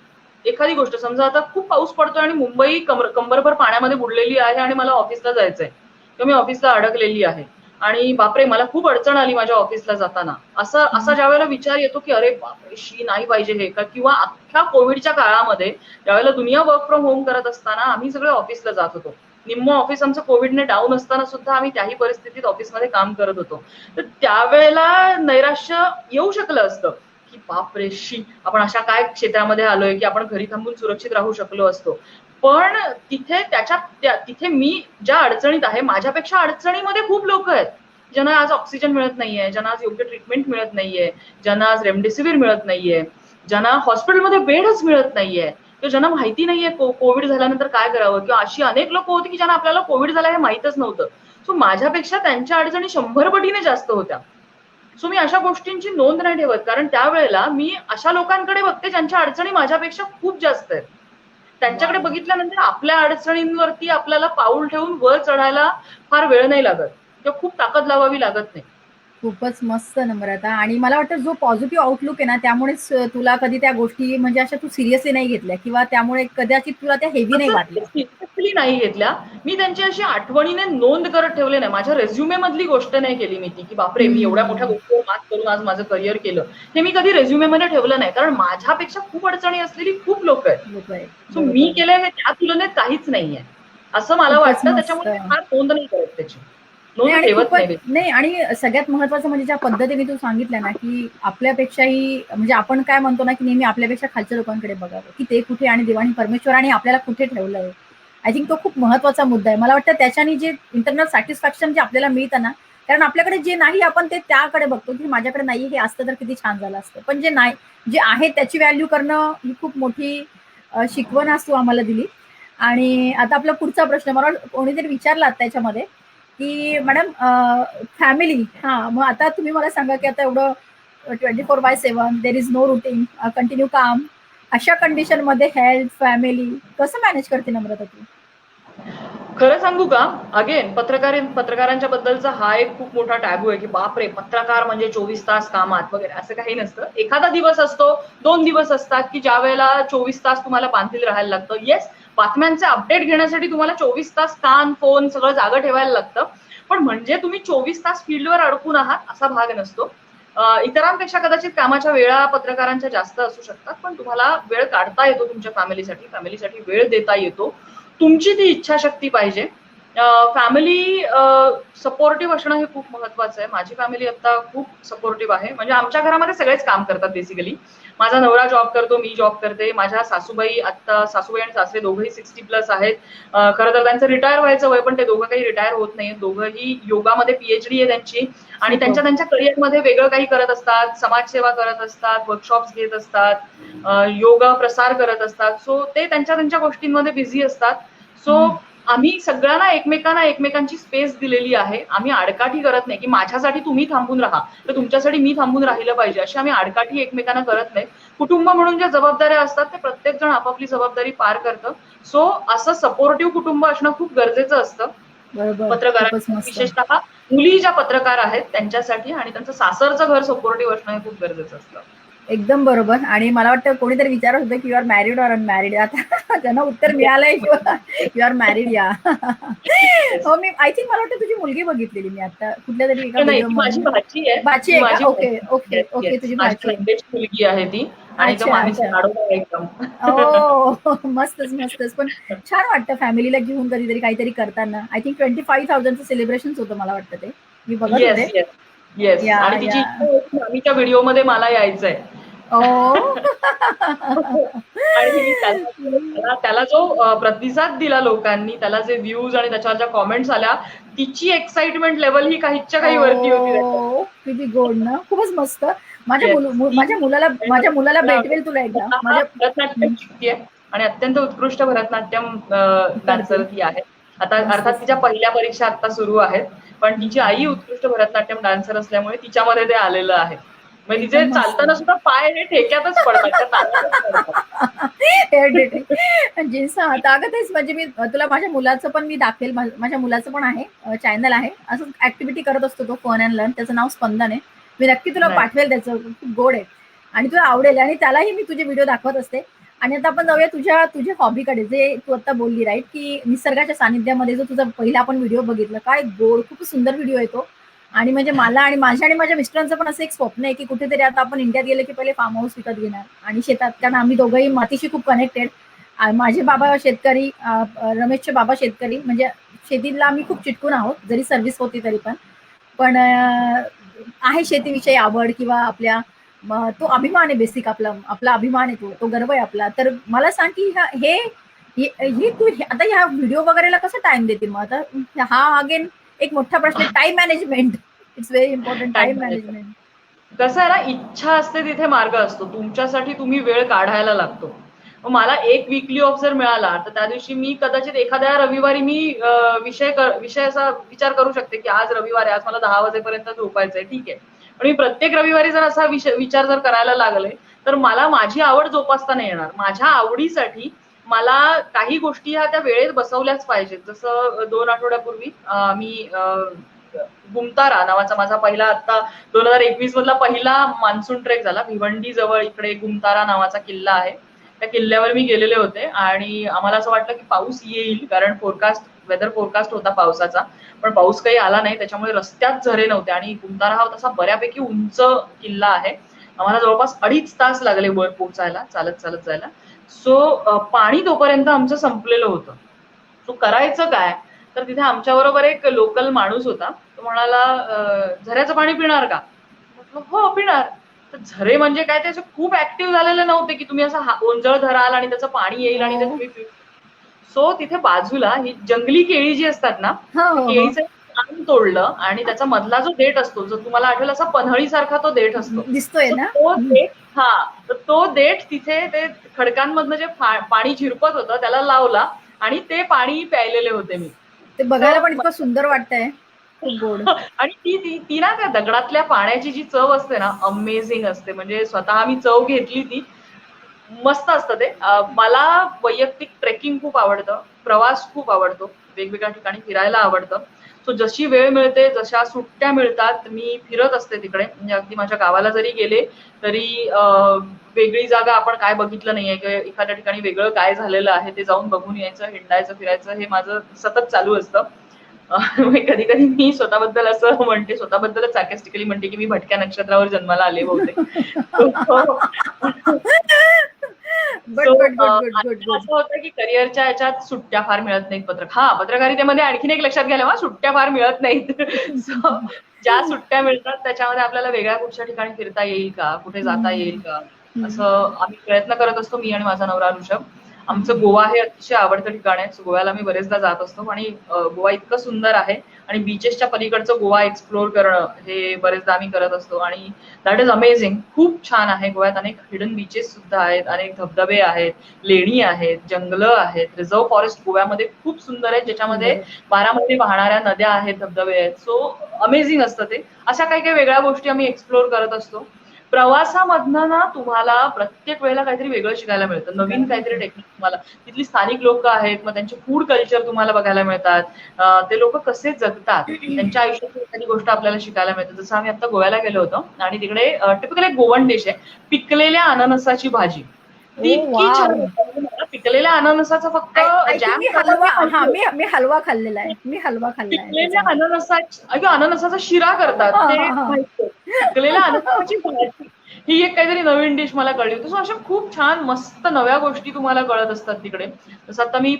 एखादी गोष्ट समजा, आता खूप पाऊस पडतोय आणि मुंबई कंबरभर पाण्यामध्ये बुडलेली आहे आणि मला ऑफिसला जायचंय किंवा मी ऑफिसला अडकलेली आहे आणि बापरे मला खूप अडचण आली माझ्या ऑफिसला जाताना, असा ज्या वेळेला विचार येतो की अरे बापरे शी नाही पाहिजे हे का. किंवा अख्ख्या कोविडच्या काळामध्ये ज्यावेळेला दुनिया वर्क फ्रॉम होम करत असताना आम्ही सगळे ऑफिसला जात होतो. निम्म ऑफिस आमचं कोविडने डाऊन असताना सुद्धा आम्ही त्याही परिस्थितीत ऑफिसमध्ये काम करत होतो. तर त्यावेळेला नैराश्य येऊ शकलं असतं की बापरे शी, आपण अशा काय क्षेत्रामध्ये आलोय की आपण घरी थांबून सुरक्षित राहू शकलो असतो. पण तिथे मी ज्या अडचणीत आहे, माझ्यापेक्षा अडचणीमध्ये खूप लोक आहेत ज्यांना आज ऑक्सिजन मिळत नाहीये, ज्यांना आज योग्य ट्रीटमेंट मिळत नाहीये, ज्यांना आज रेमडेसिवीर मिळत नाहीये, ज्यांना हॉस्पिटलमध्ये बेडच मिळत नाहीये, किंवा ज्यांना माहिती नाहीये कोविड झाल्यानंतर काय करावं, किंवा अशी अनेक लोक होती की ज्यांना आपल्याला कोविड झाला हे माहितच नव्हतं. सो माझ्यापेक्षा त्यांच्या अडचणी 100 पटीने जास्त होत्या. सो मी अशा गोष्टींची नोंद नाही ठेवत, कारण त्यावेळेला मी अशा लोकांकडे बघते ज्यांच्या अडचणी माझ्यापेक्षा खूप जास्त आहेत. त्यांच्याकडे बघितल्यानंतर आपल्या अडचणींवरती आपल्याला पाऊल ठेवून वर चढायला फार वेळ नाही लागत किंवा खूप ताकद लावावी लागत नाही. खूपच मस्त नम्रता. आणि मला वाटतं जो पॉझिटिव्ह आउटलुक आहे ना, त्यामुळेच तुला कधी त्या गोष्टी म्हणजे अशा तू सिरियसली नाही घेतल्या किंवा त्यामुळे कदाचित तुला त्या हेवी नाही वाटल्या. सिरियसली नाही घेतल्या मी, त्यांची अशी आठवणीने नोंद करत ठेवले नाही. माझ्या रेझ्युमे मधली गोष्ट नाही केली मी ती की बापरे मी एवढ्या मोठ्या गोष्टीवर मात करून आज माझं करिअर केलं. हे मी कधी रेझ्युमे मध्ये ठेवलं नाही, कारण माझ्यापेक्षा खूप अडचणी असलेली खूप लोक आहेत. सो मी केलंय हे त्या तुलनेत काहीच नाहीये असं मला वाटतं. त्याच्यामुळे फार नोंद नाही करत त्याची, नोंद ठेवत नाही. नाही, आणि सगळ्यात महत्वाचं म्हणजे ज्या पद्धतीने तू सांगितलं ना की आपल्यापेक्षाही, म्हणजे आपण काय म्हणतो ना की नेहमी आपल्यापेक्षा खालच्या लोकांकडे बघावं की ते कुठे आणि देवाणी परमेश्वराने आपल्याला कुठे ठेवलंय. आय थिंक तो खूप महत्वाचा मुद्दा आहे. मला वाटतं त्याच्याने जे इंटरनल सॅटिस्फॅक्शन जे आपल्याला मिळतं ना, कारण आपल्याकडे जे नाही आपण ते त्याकडे बघतो की माझ्याकडे नाही, हे असतं तर किती छान झालं असतं. पण जे नाही, जे आहे त्याची व्हॅल्यू करणं ही खूप मोठी शिकवण आज तू आम्हाला दिली. आणि आता आपला पुढचा प्रश्न मला कोणीतरी विचारला त्याच्यामध्ये की मॅडम फॅमिली, मग आता तुम्ही मला सांगा की आता एवढं 24/7 there is no routine, continue काम, अशा कंडिशन मध्ये हेल्थ, फॅमिली कसं मॅनेज करते नम्रता तू? खरं सांगू का, अगेन पत्रकारांच्या बद्दलचा हा एक खूप मोठा टॅबू आहे की बापरे पत्रकार म्हणजे 24 तास कामात वगैरे, असं काही नसतं. एखादा दिवस असतो, 2 दिवस असतात की ज्या वेळेला 24 तास तुम्हाला पांथीत राहायला लागतं. येस, बातम्यांचे अपडेट घेण्यासाठी तुम्हाला 24 तास कान, फोन सगळं जागं ठेवायला लागतं, पण म्हणजे तुम्ही 24 तास फील्डवर अडकून आहात असा भाग नसतो. इतरांपेक्षा कदाचित कामाच्या वेळा पत्रकारांच्या जास्त असू शकतात, पण तुम्हाला वेळ काढता येतो तुमच्या फॅमिलीसाठी वेळ देता येतो. तुमची ती इच्छाशक्ती पाहिजे. फॅमिली सपोर्टिव्ह असणं हे खूप महत्वाचं आहे. माझी फॅमिली आता खूप सपोर्टिव्ह आहे. म्हणजे आमच्या घरामध्ये सगळेच काम करतात बेसिकली. माझा नवरा जॉब करतो, मी जॉब करते. माझ्या सासूबाई आणि सासरे दोघंही 60+ आहेत. खरं तर त्यांचं रिटायर व्हायचं वय, पण ते दोघं काही रिटायर होत नाही. दोघंही योगामध्ये PhD आहे त्यांची आणि त्यांच्या त्यांच्या करिअरमध्ये वेगळं काही करत असतात, समाजसेवा करत असतात, वर्कशॉप्स घेत असतात, योगा प्रसार करत असतात. सो ते त्यांच्या त्यांच्या गोष्टींमध्ये बिझी असतात. सो आम्ही सगळ्यांना एकमेकांची स्पेस दिलेली आहे. आम्ही आडकाठी करत नाही की माझ्यासाठी तुम्ही थांबून राहा तर तुमच्यासाठी मी थांबून राहिलं पाहिजे, अशी आम्ही आडकाठी एकमेकांना करत नाही. कुटुंब म्हणून ज्या जबाबदाऱ्या असतात ते प्रत्येक जण आपापली जबाबदारी पार करतं. सो असं सपोर्टिव्ह कुटुंब असणं खूप गरजेचं असतं बरोबर, खूपच पत्रकारांसाठी, मस्त. विशेषतः मुली ज्या पत्रकार आहेत त्यांच्यासाठी, आणि त्यांचं सासरचं घर सपोर्टिव्ह असणं हे खूप गरजेचं असतं. एकदम बरोबर. आणि मला वाटतं कोणीतरी विचारत होतं की you are married or unmarried. आता त्यांना उत्तर मिळालंय यू आर मॅरिड या. हो, मी आय थिंक मला वाटतं तुझी मुलगी बघितलेली मी आता कुठल्या तरी एका नाही, व्हिडिओ ती माझी मध्ये. भाची आहे. भाची ती आहे का? माझी okay okay yes okay, yes तुझी माझ्या भाची आहे. नंदेची मुलगी आहे ती. आणि तो अच्छा मामीचा अच्छा. लाडोबा आहे एकदम. ओ मस्तच मस्तच. पण छान वाटतं फॅमिलीला घेऊन कधीतरी काहीतरी करताना. आय थिंक 25,000चं सेलिब्रेशन होतं मला वाटतं ते, मी बघत येस होते. येस येस या आणि तिची या इच्छा होती मामीच्या व्हिडिओमध्ये मला यायचंय. ओ. आणि त्याला त्याला जो प्रतिसाद दिला लोकांनी, त्याला जे व्ह्यूज आणि त्याच्यावर ज्या कॉमेंट्स आल्या, तिची एक्साइटमेंट लेवल ही काहीच्या काही वरती होती त्याच्यात. ओ किती गोड ना, खूपच मस्त. येस, ती माझ्या मुलाला भेटवेल तुला एकदा. स्वतः माझ्या भरतनाट्यम शिकतेय आणि अत्यंत उत्कृष्ट भरतनाट्यम करते. डान्सर ती आहे. आता अर्थात मस्तच. तिच्या पहिल्या परीक्षा आता सुरू आहेत, पण तिची आई उत्कृष्ट भरतनाट्यम डान्सर असल्यामुळे तिच्यामध्ये ते आलेलं आहे. म्हणजे तिचे एकदम मस्त. चालताना सुद्धा पाय हे ठेक्यातच पडतात, त्या तालातच पडतात. जीन्स अगं तेच म्हणजे मी तुला माझ्या मुलाचं पण मी दाखवेल. माझ्या मुलाचं पण आहे चॅनल आहे, असं ऍक्टिव्हिटी करत असतो तो, फन अँड लर्न. त्याचं नाव स्पंदन आहे. मी नक्की तुला नाही. पाठवेल, त्याचं खूप गोड आहे आणि तुला आवडेल. आणि त्यालाही मी तुझे व्हिडिओ दाखवत असते. आणि आता आपण जाऊया तुझ्या हॉबीकडे, जे तू आता बोलली राईट, की निसर्गाच्या सानिध्यामध्ये जो तुझा पहिला आपण व्हिडिओ बघितला, काय गोड, खूप सुंदर व्हिडिओ आहे तो. आणि म्हणजे मला आणि माझ्या मिस्टरांचं पण असं एक स्वप्न आहे की कुठेतरी आता आपण इंडियात गेले की पहिले फार्म हाऊस विकत घेणार आणि शेतात, कारण आम्ही दोघंही मातीशी खूप कनेक्टेड. माझे बाबा शेतकरी, रमेशचे बाबा शेतकरी, म्हणजे शेतीला आम्ही खूप चिटकून आहोत, जरी सर्व्हिस होती तरी पण आहे शेतीविषयी आवड, किंवा आपल्या तो अभिमान आहे बेसिक, आपला अभिमान आहे, तो गर्व आहे आपला. तर मला सांग की हे तू आता ह्या व्हिडिओ वगैरेला कसं टाइम देते मग आता? हा अगेन एक मोठा प्रश्न, time management. It's very important, time time management. Management. कसं आहे ना, इच्छा असते तिथे मार्ग असतो. तुमच्यासाठी तुम्ही वेळ काढायला लागतो. मग मला एक वीकली ऑफ जर मिळाला तर त्या दिवशी मी कदाचित एखाद्या रविवारी मी विषय असा विचार करू शकते की आज रविवार आहे, आज मला 10 वाजेपर्यंत झोपायचंय, ठीक आहे. पण मी प्रत्येक रविवारी जर असा विचार जर करायला लागले तर मला माझी आवड जोपासता नाही येणार. माझ्या आवडीसाठी मला काही गोष्टी ह्या त्या वेळेत बसवल्याच पाहिजेत. जसं 2 आठवड्यापूर्वी मी गुमतारा नावाचा माझा पहिला, आता 2021 मधला पहिला मान्सून ट्रेक झाला. भिवंडी जवळ इकडे गुमतारा नावाचा किल्ला आहे. त्या किल्ल्यावर मी गेलेले होते आणि आम्हाला असं वाटलं की पाऊस येईल, कारण वेदर फोरकास्ट होता पावसाचा, पण पाऊस काही आला नाही. त्याच्यामुळे रस्त्यात झरे नव्हते आणि गुमतारा हा तसा बऱ्यापैकी उंच किल्ला आहे. आम्हाला जवळपास 2.5 तास लागले वर पोहोचायला, चालत चालत जायला. सो पाणी तोपर्यंत आमचं संपलेलं होतं. सो करायचं काय, तर तिथे आमच्या बरोबर एक लोकल माणूस होता. तो म्हणाला, झऱ्याचं पाणी पिणार का? म्हटलं हो पिणार. तर झरे म्हणजे काय, त्याचे खूप ऍक्टिव्ह झालेले नव्हते की तुम्ही असं ओंजळ धराल आणि त्याचं पाणी येईल आणि ते हो तुम्ही पिऊ. सो तिथे बाजूला ही जंगली केळी जी असतात ना, हो त्या हो हो. केळीचं पान तोडलं आणि त्याचा मधला जो देठ असतो, जो तुम्हाला आठवेल असा पन्हळीसारखा तो देठ असतो. दिसतोय सो ना. तो देठ, हा, तर तो देठ तिथे ते खडकांमधनं जे पाणी झिरपत होतं त्याला लावला आणि ते पाणी प्यायलेले होते मी. ते बघायला पण इतकं सुंदर वाटतंय, खूप गोड. आणि ती ना त्या दगडातल्या पाण्याची जी चव असते ना, अमेझिंग असते. म्हणजे स्वतः मी चव घेतली ती, मस्त असतं ते. मला वैयक्तिक ट्रेकिंग खूप आवडतं, प्रवास खूप आवडतो, वेगवेगळ्या ठिकाणी फिरायला आवडतं. सो जशी वेळ मिळते, जशा सुट्ट्या मिळतात, मी फिरत असते तिकडे. म्हणजे अगदी माझ्या गावाला जरी गेले तरी वेगळी जागा आपण काय बघितलं नाहीये किंवा एखाद्या ठिकाणी वेगळं काय झालेलं आहे ते जाऊन बघून यायचं, हिंडायचं, फिरायचं, हे माझं सतत चालू असतं. कधी कधी मी स्वतःबद्दल असं म्हणते, स्वतःबद्दलच सॅर्कॅस्टिकली म्हणते की मी भटक्या नक्षत्रावर जन्माला आले बहुतेक. Good so good good good good good. असं होतं की करिअरच्या याच्यात सुट्ट्या फार मिळत नाहीत. पत्रकारितेमध्ये आणखीन एक लक्षात घ्यायला हवं, सुट्ट्या फार मिळत नाहीत. सो ज्या सुट्ट्या मिळतात त्याच्यामध्ये आपल्याला वेगळ्या कुठच्या ठिकाणी फिरता येईल का, कुठे जाता येईल का, असं आम्ही प्रयत्न करत असतो, मी आणि माझा नवरा ऋषभ. आमचं गोवा हे अतिशय आवडतं ठिकाण आहे. गोव्याला मी बरेचदा जात असतो आणि गोवा इतकं सुंदर आहे आणि बीचेसच्या पलीकडचं गोवा एक्सप्लोर करणं हे बरेचदा आम्ही करत असतो आणि दॅट इज अमेझिंग. खूप छान आहे. गोव्यात अनेक हिडन बीचेस सुद्धा आहेत, अनेक धबधबे आहेत, लेणी आहेत, जंगलं आहेत. रिझर्व्ह फॉरेस्ट गोव्यामध्ये खूप सुंदर आहे, ज्याच्यामध्ये 12 महिने वाहणाऱ्या नद्या आहेत, धबधबे आहेत. सो अमेझिंग असतं ते. अशा काही काही वेगळ्या गोष्टी आम्ही एक्सप्लोर करत असतो. प्रवासामधनं ना तुम्हाला प्रत्येक वेळेला काहीतरी वेगळं शिकायला मिळतं, नवीन काहीतरी टेक्निक तुम्हाला. तिथली स्थानिक लोक आहेत, मग त्यांचे फूड कल्चर तुम्हाला बघायला मिळतात. ते लोक कसे जगतात, त्यांच्या आयुष्यातली एखादी गोष्ट आपल्याला शिकायला मिळते. जसं आम्ही आता गोव्याला गेलो होतो आणि तिकडे टिपिकल एक गोवन डिश आहे, पिकलेल्या अननसाची भाजी. ती इतकी छान होती. मला पिकलेल्या अननसाचा फक्त जॅम मी हलवा खाल्लेला आहे. मी हलवा खाल्ला आहे. पिकलेल्या अननसाचा शिरा करतात ते माहिती. पिकलेल्या अननसाची भाजी ही एक काहीतरी नवीन डिश मला कळली होती. सो अशा खूप छान मस्त नव्या गोष्टी तुम्हाला कळत असतात तिकडे. जसं आता मी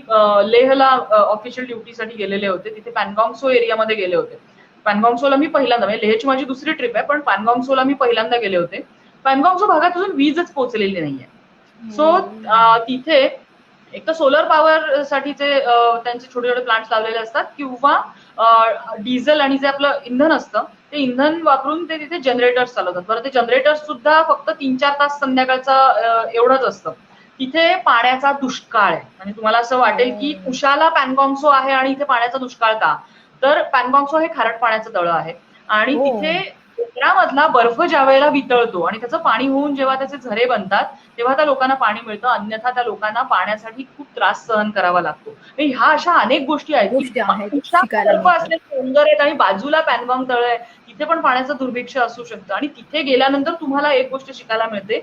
लेहला ऑफिशियल ड्युटीसाठी गेलेले होते, तिथे पॅनगॉंग सो एरियामध्ये गेले होते. पॅनगॉंग सोला मी पहिल्यांदा, म्हणजे लेहची माझी दुसरी ट्रिप आहे, पण पॅनगॉंग सोला मी पहिल्यांदा गेले होते. पॅनगॉंग सो भागात अजून वीजच पोहोचलेली नाहीये. सो तिथे एक तर सोलर पॉवर साठीचे त्यांचे छोटे छोटे प्लांट्स लावलेले असतात, किंवा डिझेल आणि जे आपलं इंधन असतं ते इंधन वापरून ते तिथे जनरेटर्स चालवतात. बरं, ते जनरेटर्स सुद्धा फक्त 3-4 तास संध्याकाळचा एवढंच असतं. तिथे पाण्याचा दुष्काळ आहे. आणि तुम्हाला असं वाटेल की उशाला पॅनगॉंगसो आहे आणि इथे पाण्याचा दुष्काळ का, तर पॅनगॉंगसो हे खारट पाण्याचं तळं आहे आणि तिथे डोंगरामधला बर्फ ज्या वेळेला वितळतो आणि त्याचं पाणी होऊन जेव्हा त्याचे झरे बनतात तेव्हा त्या लोकांना पाणी मिळतं, अन्यथा त्या लोकांना पाण्यासाठी खूप त्रास सहन करावा लागतो. ह्या अशा अनेक गोष्टी आहेत की बर्फ असलेले डोंगर आहेत आणि बाजूला पॅनगॉंग तळ आहे, तिथे पण पाण्याचं दुर्भिक्ष असू शकतं. आणि तिथे गेल्यानंतर तुम्हाला एक गोष्ट शिकायला मिळते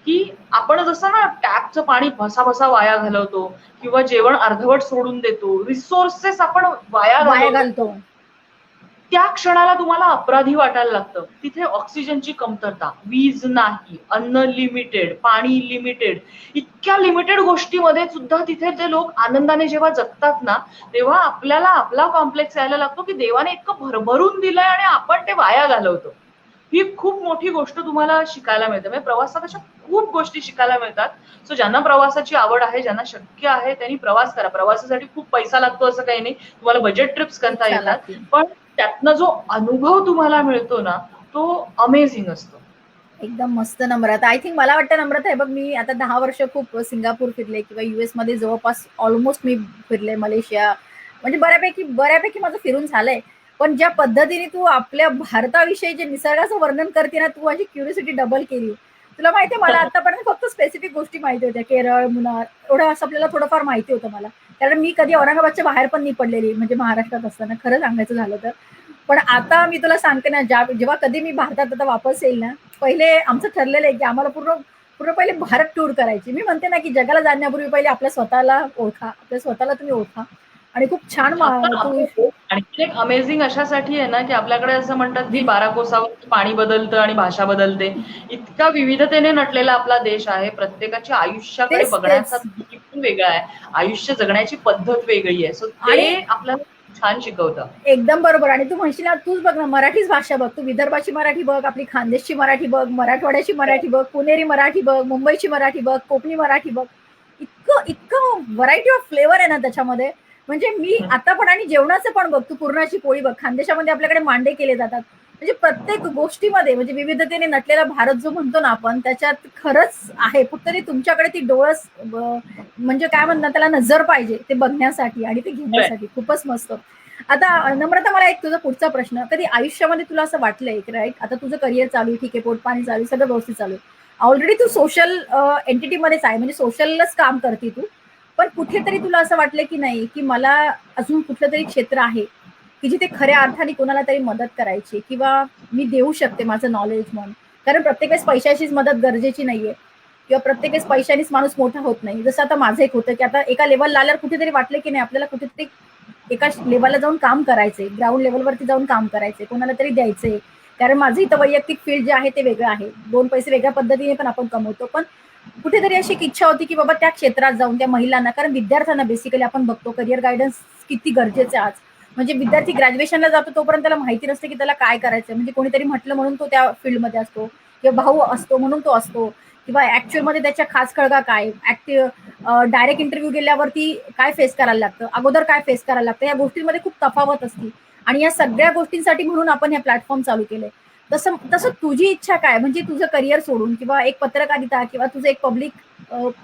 की आपण जसं ना टॅपचं पाणी भसाभसा वाया घालवतो किंवा जेवण अर्धवट सोडून देतो, रिसोर्सेस आपण वाया घालतो, त्या क्षणाला तुम्हाला अपराधी वाटायला लागतं. तिथे ऑक्सिजनची कमतरता, वीज नाही, अन्न लिमिटेड, पाणी लिमिटेड, इतक्या लिमिटेड गोष्टीमध्ये सुद्धा तिथे ते लोक आनंदाने जेव्हा जगतात ना, तेव्हा आपल्याला आपला कॉम्प्लेक्स यायला लागतो की देवाने इतकं भरभरून दिलंय आणि आपण ते वाया घालवतो. ही खूप मोठी गोष्ट तुम्हाला शिकायला मिळते. म्हणजे प्रवासात अशा खूप गोष्टी शिकायला मिळतात. सो ज्यांना प्रवासाची आवड आहे, ज्यांना शक्य आहे, त्यांनी प्रवास करा. प्रवासासाठी खूप पैसा लागतो असं काही नाही, तुम्हाला बजेट ट्रिप्स करता येतात, पण त्यातनं जो अनुभव तुम्हाला मिळतो ना तो अमेझिंग असतो. एकदम मस्त नम्रता. आय थिंक मला वाटतं नम्रता, हे बघ मी आता 10 वर्ष खूप सिंगापूर फिरले किंवा US मध्ये जवळपास ऑलमोस्ट मी फिरले, मलेशिया, म्हणजे बऱ्यापैकी माझं फिरून झालंय. पण ज्या पद्धतीने तू आपल्या भारताविषयी जे निसर्गाचं वर्णन करते ना, तू माझी क्युरियोसिटी डबल केली. तुला माहितीये मला आतापर्यंत फक्त स्पेसिफिक गोष्टी माहिती होत्या, केरळ, मुन्नार, एवढं असं आपल्याला थोडंफार माहिती होतं मला, कारण मी कधी औरंगाबादच्या बाहेर पण नाही पडलेली, म्हणजे महाराष्ट्रात असताना खरं सांगायचं झालं तर. पण आता मी तुला सांगते ना, जेव्हा कधी मी भारतात आता वापस येईल ना, पहिले आमचं ठरलेलं आहे की आम्हाला पूर्ण पहिले भारत टूर करायची. मी म्हणते ना की जगाला जाण्यापूर्वी पहिले आपल्या स्वतःला ओळखा, आपल्या स्वतःला तुम्ही ओळखा. आणि खूप छान आणखी एक अमेझिंग अशासाठी आहे ना की आपल्याकडे असं म्हणतात की 12 कोसावर पाणी बदलतं आणि भाषा बदलते. इतका विविधतेने नटलेला आपला देश आहे. प्रत्येकाच्या आयुष्याकडे बघण्याचा दृष्टिकोन वेगळा आहे, आयुष्य जगण्याची पद्धत वेगळी आहे. सो ते आपल्याला छान शिकवतं. एकदम बरोबर. आणि तू म्हणशील ना, तूच बघ ना, मराठीच भाषा बघ, तू विदर्भाची मराठी बघ, आपली खानदेशची मराठी बघ, मराठवाड्याची मराठी बघ, पुणेरी मराठी बघ, मुंबईची मराठी बघ, कोकणी मराठी बघ, इतकं व्हरायटी ऑफ फ्लेवर आहे ना त्याच्यामध्ये. म्हणजे मी आता पण, आणि जेवणाचं पण बघ, तू पुरणाची पोळी बघ, खानदेशामध्ये आपल्याकडे मांडे केले जातात. म्हणजे प्रत्येक गोष्टीमध्ये म्हणजे विविधतेने नटलेला भारत जो म्हणतो ना आपण, त्याच्यात खरंच आहे. फक्त ते तुमच्याकडे ती डोळस म्हणजे काय म्हणतात त्याला, नजर पाहिजे ते बघण्यासाठी आणि ते घेण्यासाठी. खूपच मस्त. आता नम्रता, मला एक तुझा पुढचा प्रश्न, कधी आयुष्यामध्ये तुला असं वाटलंय की राईट आता तुझं करिअर चालू आहे, ठीक आहे, पोटपाणी चालू, सगळं व्यवस्थित चालू आहे, ऑलरेडी तू सोशल एंटिटीमध्येच आहे, म्हणजे सोशलच काम करते तू, पण कुठेतरी तुला असं वाटलं की नाही की मला अजून कुठलं तरी क्षेत्र आहे की जिथे खऱ्या अर्थाने कोणाला तरी मदत करायची किंवा मी देऊ शकते माझं नॉलेज म्हणून. कारण प्रत्येक वेळेस पैशाचीच मदत गरजेची नाहीये किंवा प्रत्येक वेळेस पैशानेच माणूस मोठा होत नाही. जसं आता माझं एक होतं की आता एका लेवलला आल्यावर कुठेतरी वाटलं की नाही आपल्याला कुठेतरी एका लेवलला जाऊन काम करायचंय, ग्राउंड लेवलवरती जाऊन काम करायचंय, कोणाला तरी द्यायचंय. कारण माझं इथं वैयक्तिक फील्ड जे आहे ते वेगळं आहे, 2 पैसे वेगळ्या पद्धतीने पण आपण कमवतो, पण कुठेतरी अशी एक इच्छा होती की बाबा त्या क्षेत्रात जाऊन त्या महिलांना, कारण विद्यार्थ्यांना बेसिकली आपण बघतो करिअर गायडन्स किती गरजेचं आहे आज. म्हणजे विद्यार्थी ग्रॅज्युएशनला जातो तोपर्यंत त्याला माहिती नसते की त्याला काय करायचं, म्हणजे कोणीतरी म्हटलं म्हणून तो त्या फील्डमध्ये असतो, किंवा भाऊ असतो म्हणून तो असतो, किंवा ऍक्च्युअल मध्ये त्याच्या खास खळगा काय, डायरेक्ट इंटरव्ह्यू गेल्यावरती काय फेस करायला लागतं, अगोदर काय फेस करायला लागतं, या गोष्टींमध्ये खूप तफावत असते. आणि या सगळ्या गोष्टींसाठी म्हणून आपण हे प्लॅटफॉर्म चालू केले. तसं तसं तुझी इच्छा काय, म्हणजे तुझं करिअर सोडून किंवा एक पत्रकारिता किंवा तुझं एक पब्लिक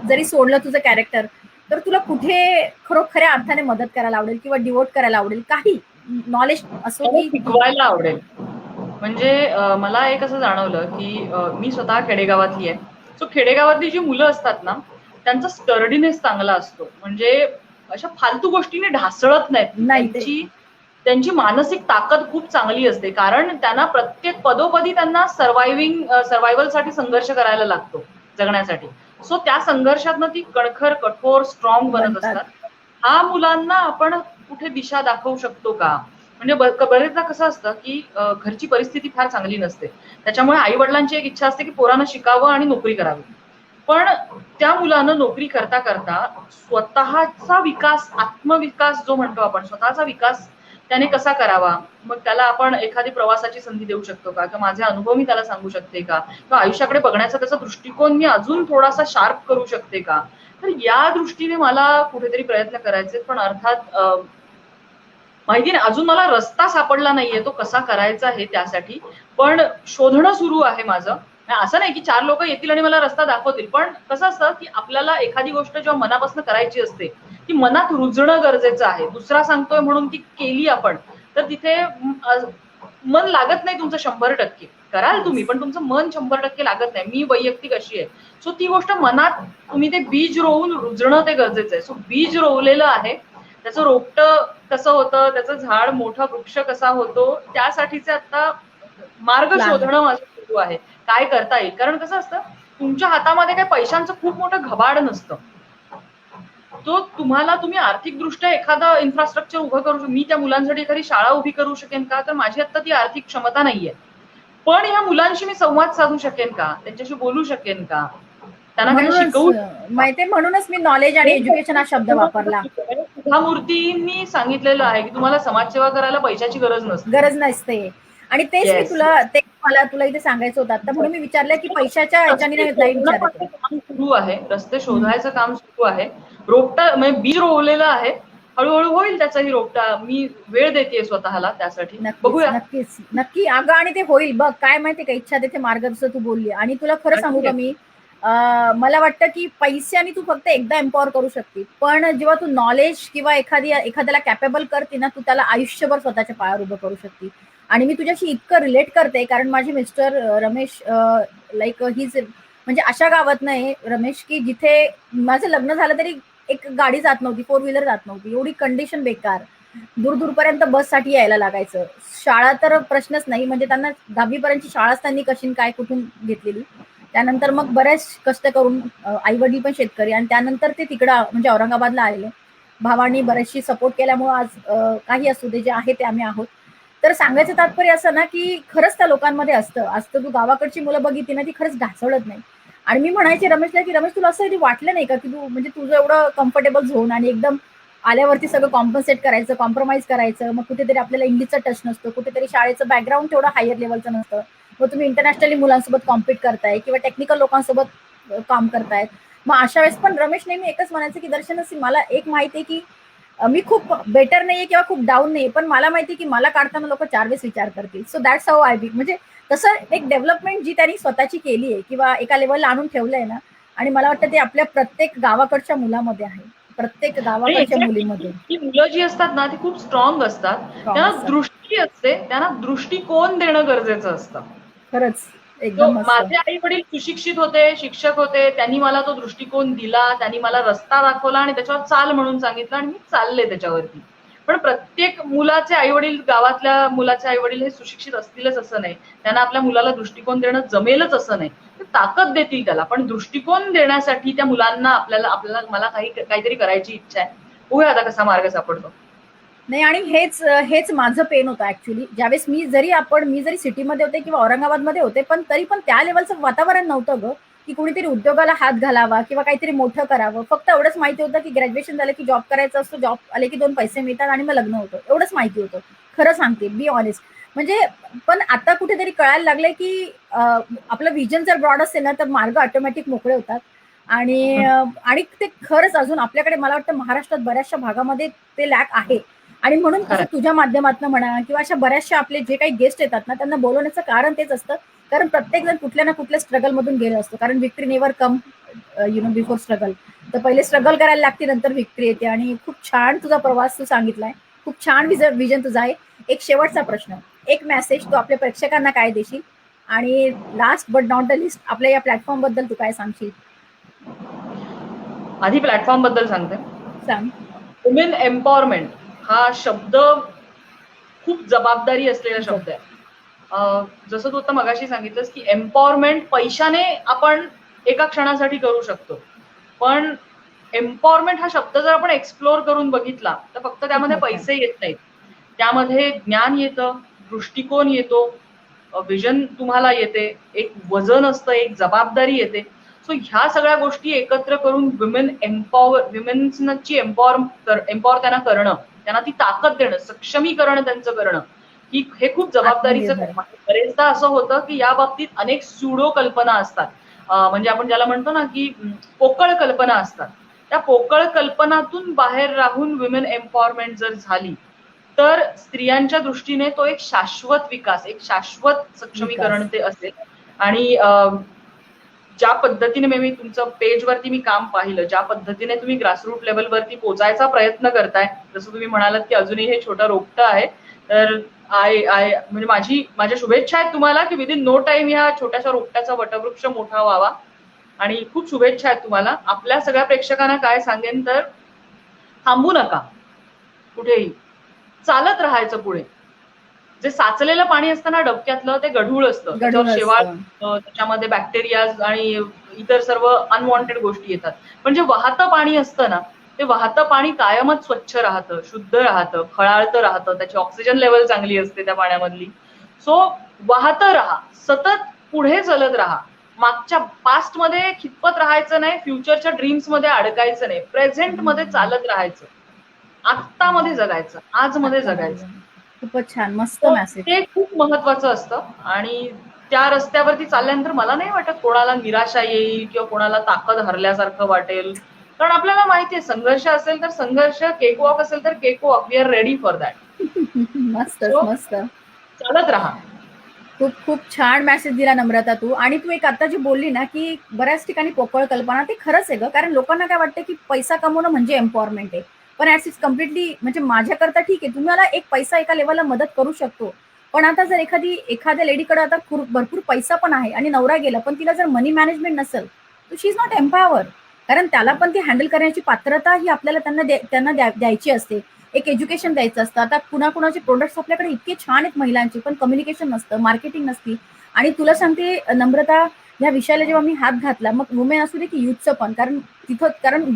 जरी सोडलं तुझं कॅरेक्टर, तर तुला कुठे खऱ्या अर्थाने मदत करायला आवडेल किंवा डिवोट करायला आवडेल, काही नॉलेज असो मला की शिकवायला आवडेल. म्हणजे मला एक असं जाणवलं की मी स्वतः खेडेगावातली आहे. सो खेडेगावातली जी मुलं असतात ना, त्यांचा स्टर्डीनेस चांगला असतो. म्हणजे अशा फालतू गोष्टीने ढासळत नाहीत. नाही ते त्यांची त्यांची मानसिक ताकद खूप चांगली असते, कारण त्यांना प्रत्येक पदोपदी त्यांना सर्व्हायव्हलसाठी संघर्ष करायला लागतो जगण्यासाठी. सो त्या संघर्षातनं ती कणखर, कठोर, स्ट्रॉंग बनत बनतात. असतात. हा मुलांना आपण कुठे दिशा दाखवू शकतो का? म्हणजे बरेचदा कसं असतं की घरची परिस्थिती फार चांगली नसते, त्याच्यामुळे आई वडिलांची एक इच्छा असते की पोरानं शिकावं आणि नोकरी करावी. पण त्या मुलानं नोकरी करता करता स्वतःचा विकास, आत्मविकास जो म्हणतो आपण, स्वतःचा विकास त्याने कसा करावा, मग त्याला आपण एखादी प्रवासाची संधी देऊ शकतो का, किंवा माझे अनुभव मी त्याला सांगू शकते का, किंवा आयुष्याकडे बघण्याचा त्याचा दृष्टिकोन मी अजून थोडासा शार्प करू शकते का. तर या दृष्टीने मला कुठेतरी प्रयत्न करायचे. पण अर्थात माहिती नाही, अजून मला रस्ता सापडला नाहीये तो कसा करायचा आहे त्यासाठी, पण शोधणं सुरू आहे माझं. असं नाही की 4 लोक येतील आणि मला रस्ता दाखवतील, पण कसं असतं की आपल्याला एखादी गोष्ट जेव्हा मनापासून करायची असते ती मनात रुजणं गरजेचं आहे. दुसरा सांगतोय म्हणून ती केली आपण, तर तिथे मन लागत नाही तुमचं 100%. कराल तुम्ही, पण तुमचं मन 100% लागत नाही. मी वैयक्तिक अशी आहे. सो ती गोष्ट मनात तुम्ही ते बीज रोवून रुजणं ते गरजेचं आहे. सो बीज रोवलेलं आहे, त्याचं रोपटं कसं होतं, त्याचं झाड मोठा वृक्ष कसा होतो, त्यासाठीचे आता मार्ग प्लॅन आहे. शोधणं माझं सुरू आहे. काय करता येईल, कारण कसं असतं, तुमच्या हातामध्ये काही पैशांचं खूप मोठं घबाड नसतं. तो तुम्ही आर्थिकदृष्ट्या एखादं इन्फ्रास्ट्रक्चर उभं करू शकतो. मी त्या मुलांसाठी एखादी शाळा उभी करू शकेन का, तर माझी आता ती आर्थिक क्षमता नाहीये. पण या मुलांशी मी संवाद साधू शकेन का, त्यांच्याशी बोलू शकेन का, त्यांना काही म्हणूनच शिकवू माहितीये, म्हणूनच मी नॉलेज आणि एज्युकेशन हा शब्द वापरला. सुधा मूर्तींनी सांगितलेलं आहे की तुम्हाला समाजसेवा करायला पैशाची गरज नसते. गरज नसते. आणि तेच मी येस. तुला ते मला तुला इथे सांगायचं होतं आता, म्हणून मी विचारलं की पैशाच्या ह्याच्याने नाही विचारत. काम सुरू आहे, रस्ते शोधायचं काम सुरू आहे. रोपटा म्हणजे बीज रोवलेलं आहे, हळूहळू होईल त्याचाही रोपटा. मी वेळ देते स्वतःला त्यासाठी, नक्कीच बघूया. नक्कीच नक्की अगं, आणि ते होईल बघ. काय माहितीये का, इच्छा तिथे मार्ग, जसं तू बोलली. आणि तुला खरं सांगू का मी, मला वाटतं की पैशाने तू फक्त एकदा एम्पॉवर करू शकते, पण जेव्हा तू नॉलेज किंवा एखाद्याला कॅपेबल करते ना, तू त्याला आयुष्यभर स्वतःच्या पायावर उभं करू शकते. आणि मी तुझ्याशी इतकं रिलेट करते, कारण माझे मिस्टर रमेश, लाईक हीच म्हणजे अशा गावात नाही रमेश, की जिथे माझं लग्न झालं तरी एक गाडी जात नव्हती, 4 व्हीलर जात नव्हती, एवढी कंडिशन बेकार. दूर दूरपर्यंत बससाठी यायला लागायचं. शाळा तर प्रश्नच नाही, म्हणजे त्यांना 10वी पर्यंतची शाळाच त्यांनी कशी काय कुठून घेतलेली. त्यानंतर मग बरेच कष्ट करून, आई वडील पण शेतकरी, आणि त्यानंतर ते तिकडं म्हणजे औरंगाबादला आलेले. भावानी बरेचशी सपोर्ट केल्यामुळे आज काही असू दे, जे आहे ते आम्ही आहोत. तर सांगायचं तात्पर्य असं ना, की खरंच त्या लोकांमध्ये असतं तू गावाकडची मुलं बघितली ना, ती खरंच ढासळत नाही. आणि मी म्हणायचे रमेशला की रमेश, तुला असं वाटलं नाही का की तू म्हणजे तुझं एवढं कम्फर्टेबल झोन, आणि एकदम आल्यावरती सगळं कॉम्पन्सेट करायचं, कॉम्प्रोमाइज करायचं, मग कुठेतरी आपल्याला इंग्लिशचा टच नसतो, कुठेतरी शाळेचं बॅकग्राऊंड तेवढं हायर लेवलचं नसतं, मग तुम्ही इंटरनॅशनली मुलांसोबत कॉम्पिट करताय किंवा टेक्निकल लोकांसोबत काम करतायत. मग अशा वेळेस पण रमेश नेहमी एकच म्हणायचं की दर्शन, मला एक माहिती आहे की मी खूप बेटर नाहीये किंवा खूप डाऊन नाहीये, पण मला माहिती की मला काढताना लोक 4 वेळेस विचार करतील. So that's how I be. म्हणजे तसं एक डेव्हलपमेंट जी त्यांनी स्वतःची केली आहे किंवा एका लेवलला आणून ठेवलंय ना, आणि मला वाटतं ते आपल्या प्रत्येक गावाकडच्या मुलामध्ये आहे, प्रत्येक आणि गावाकडच्या एक्झॅक्टली मुलीमध्ये ही मुलं जी असतात ना, ती खूप स्ट्रॉंग असतात. स्ट्रॉंग त्यांना असतात. दृष्टी असते, त्यांना दृष्टिकोन देणं गरजेचं असतं. खरंच तो एकदम मस्त. माझे आई वडील सुशिक्षित होते, शिक्षक होते, त्यांनी मला तो दृष्टिकोन दिला, त्यांनी मला रस्ता दाखवला आणि त्याच्यावर चाल म्हणून सांगितलं, आणि मी चालले त्याच्यावरती. पण प्रत्येक मुलाचे आई वडील, गावातल्या मुलाचे आई वडील हे सुशिक्षित असतीलच असं नाही, त्यांना आपल्या मुलाला दृष्टिकोन देणं जमेलच असं नाही. ते ताकद देतील त्याला, पण दृष्टिकोन देण्यासाठी त्या मुलांना आपल्याला मला काहीतरी करायची इच्छा आहे. बघूया आता कसा मार्ग सापडतो. नाही, आणि हेच माझं पेन होतं ऍक्च्युली. ज्यावेळेस मी जरी सिटीमध्ये होते किंवा औरंगाबादमध्ये होते, पण तरी पण त्या लेवलचं वातावरण नव्हतं ग. की कोणीतरी उद्योगाला हात घालावा किंवा काहीतरी मोठं करावं. फक्त एवढंच माहिती होतं की ग्रॅज्युएशन झालं की जॉब करायचा असतो, जॉब आले की 2 पैसे मिळतात आणि मग लग्न होतं. एवढंच माहिती होतं. खरं सांगते, बी ऑनेस्ट. म्हणजे पण आता कुठेतरी कळायला लागलंय की आपलं व्हिजन जर ब्रॉड असेल ना, तर मार्ग ऑटोमॅटिक मोकळे होतात. आणि ते खरंच अजून आपल्याकडे मला वाटतं महाराष्ट्रात बऱ्याचशा भागामध्ये ते लॅक आहे. आणि म्हणून असं खरंय. तुझ्या माध्यमातून म्हणा किंवा अशा बऱ्याचशा आपले जे काही गेस्ट येतात ना, त्यांना बोलवण्याचं कारण तेच असतं. कारण प्रत्येक जण कुठल्या ना कुठल्या स्ट्रगल मधून गेलो असतो. कारण victory never come before struggle. तर पहिले स्ट्रगल करायला लागते, नंतर विक्ट्री येते. आणि खूप छान तुझा प्रवास तू सांगितलाय. खूप छान विजन तुझा आहे. एक शेवटचा प्रश्न, एक मेसेज तू आपल्या प्रेक्षकांना काय देशील? आणि last but not the list, आपल्या या प्लॅटफॉर्म बद्दल तू काय सांगशील? आधी प्लॅटफॉर्म बद्दल सांगते. सांग. वुमेन एम्पॉवरमेंट हा शब्द खूप जबाबदारी असलेला शब्द आहे. जसं तू आता मगाशी सांगितलंस की एम्पॉवरमेंट पैशाने आपण एका क्षणासाठी करू शकतो, पण एम्पॉवरमेंट हा शब्द जर आपण एक्सप्लोर करून बघितला तर फक्त त्यामध्ये पैसे येत नाहीत, त्यामध्ये ज्ञान येतं, दृष्टिकोन येतो, विजन तुम्हाला येते, एक वजन असतं, एक जबाबदारी येते. सो ह्या सगळ्या गोष्टी एकत्र करून विमेन्सची एम्पॉवर त्यांना करणं, त्यांना ती ताकद देणं, सक्षमीकरण त्यांचं करणं, ही हे खूप जबाबदारीचं आत्मनिर्भर. काम आहे. बरेचदा असं होतं की या बाबतीत अनेक स्युडो कल्पना असतात. म्हणजे आपण ज्याला म्हणतो ना की पोकळ कल्पना असतात. त्या पोकळ कल्पनातून बाहेर राहून विमेन एम्पॉवरमेंट जर झाली तर स्त्रियांच्या दृष्टीने तो एक शाश्वत विकास, एक शाश्वत विकास. सक्षमीकरण ते असेल. आणि ज्या पद्धतीने मी तुमचं पेजवरती मी काम पाहिलं, ज्या पद्धतीने तुम्ही ग्रासरूट लेवलवरती पोचायचा प्रयत्न करताय, जसं तुम्ही म्हणालात की अजूनही हे छोटं रोपटं आहे, तर म्हणजे माझ्या शुभेच्छा आहेत तुम्हाला की विदिन नो टाइम ह्या छोट्याशा रोपट्याचा वटवृक्ष मोठा व्हावा. आणि खूप शुभेच्छा आहेत तुम्हाला. आपल्या सगळ्या प्रेक्षकांना काय सांगेन तर थांबू नका कुठेही, चालत राहायचं पुढे. जे साचलेलं पाणी असतं ना डबक्यातलं, ते गढूळ असतं, त्याच्यावर गढूळ शेवाळ, असतं. त्याच्यामध्ये बॅक्टेरिया आणि इतर सर्व अनवॉन्टेड गोष्टी येतात. पण जे वाहतं पाणी असतं ना, ते वाहतं पाणी कायमच स्वच्छ राहतं, शुद्ध राहतं, खळाळतं राहतं, त्याची ऑक्सिजन लेवल चांगली असते त्या पाण्यामधली. सो वाहतं राहा, सतत पुढे चालत राहा. मागच्या पास्ट मध्ये खितपत राहायचं नाही, फ्युचरच्या ड्रीम्स मध्ये अडकायचं नाही, प्रेझेंट मध्ये चालत राहायचं, आत्तामध्ये जगायचं, आजमध्ये आत्तामध्ये जगायचं. जाऊन. खूपच छान, मस्त तर मेसेज. ते खूप महत्वाचं असतं. आणि त्या रस्त्यावरती चालल्यानंतर मला नाही वाटत कोणाला निराशा येईल किंवा कोणाला ताकद हरल्यासारखं वाटेल. कारण आपल्याला माहितीये संघर्ष असेल तर संघर्ष, केक वॉक असेल तर cake walk, we are ready for that. मस्तच, सो मस्त. चालत राहा. खूप खूप छान मेसेज दिला नम्रता तू. आणि तू एक आता जी बोलली ना की बऱ्याच ठिकाणी पोकळ कल्पना, ते खरंच आहे ग. कारण लोकांना काय वाटतं की पैसा कमवणं म्हणजे एम्पॉवरमेंट आहे. पण ऍट्स इट्स कम्प्लिटली, म्हणजे माझ्याकरता ठीक आहे, तुम्हाला एक पैसा एका लेवलला मदत करू शकतो. पण आता जर एखाद्या लेडीकडे आता भरपूर पैसा पण आहे आणि नवरा गेला, पण तिला जर मनी मॅनेजमेंट नसेल, तर शी इज नॉट एम्पॉवर. कारण त्याला पण ती हँडल करण्याची पात्रता ही आपल्याला त्यांना द्यायची असते. एक एज्युकेशन द्यायचं असतं. आता कुणाकुणाचे प्रोडक्ट्स आपल्याकडे इतके छान आहेत महिलांचे, पण कम्युनिकेशन नसतं, मार्केटिंग नसती. आणि तुला सांगते नम्रता, या विषयाला जेव्हा मी हात घातला, मग वुमेन असू दे की युथचं पण, कारण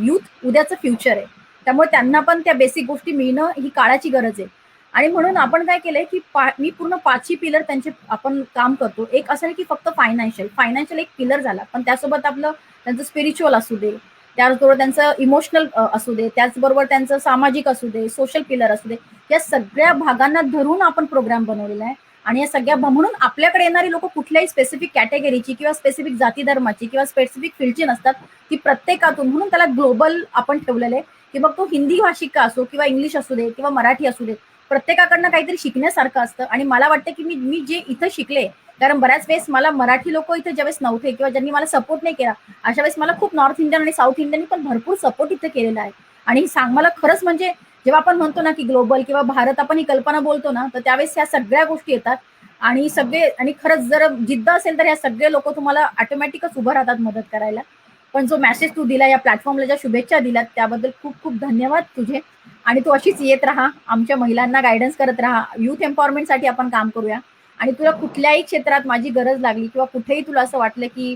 युथ उद्याचं फ्युचर आहे. त्यामुळे त्यांना पण त्या बेसिक गोष्टी मिळणं ही काळाची गरज आहे. आणि म्हणून आपण काय केलंय की मी पूर्ण 5ही पिलर त्यांचे आपण काम करतो. एक असं की फक्त फायनान्शियल एक पिलर झाला, पण त्यासोबत आपलं त्यांचं स्पिरिच्युअल असू दे, त्याचबरोबर त्यांचं इमोशनल असू दे, त्याचबरोबर त्यांचं सामाजिक असू दे, सोशल पिलर असू दे, या सगळ्या भागांना धरून आपण प्रोग्राम बनवलेला आहे. आणि या सगळ्या म्हणून आपल्याकडे येणारी लोक कुठल्याही स्पेसिफिक कॅटेगरीची किंवा स्पेसिफिक जाती धर्माची किंवा स्पेसिफिक फील्डची नसतात. ती प्रत्येकातून, म्हणून त्याला ग्लोबल आपण ठेवलेलं आहे की मग तो हिंदी भाषिक का असो किंवा इंग्लिश असू दे किंवा मराठी असू दे, प्रत्येकाकडनं काहीतरी शिकण्यासारखं असतं. आणि मला वाटतं की मी जे इथं शिकले, कारण बऱ्याच वेळेस मला मराठी लोक इथे ज्यावेळेस नव्हते किंवा ज्यांनी मला सपोर्ट नाही केला, अशा वेळेस मला खूप नॉर्थ इंडियन आणि साऊथ इंडियन पण भरपूर सपोर्ट इथे केलेला आहे. आणि मला खरंच म्हणजे जेव्हा आपण म्हणतो ना की ग्लोबल किंवा भारत आपण ही कल्पना बोलतो ना, तर त्यावेळेस ह्या सगळ्या गोष्टी येतात. आणि खरंच जर जिद्द असेल तर ह्या सगळे लोक तुम्हाला ऑटोमॅटिकच उभं राहतात मदत करायला. पण जो मेसेज तू दिला, या प्लॅटफॉर्मला ज्या शुभेच्छा दिल्यात, त्याबद्दल खूप खूप धन्यवाद तुझे. आणि तू अशीच येत राहा, आमच्या महिलांना गायडन्स करत राहा, युथ एम्पॉवरमेंटसाठी आपण काम करूया. आणि तुला कुठल्याही क्षेत्रात माझी गरज लागली किंवा कुठेही तुला असं वाटलं की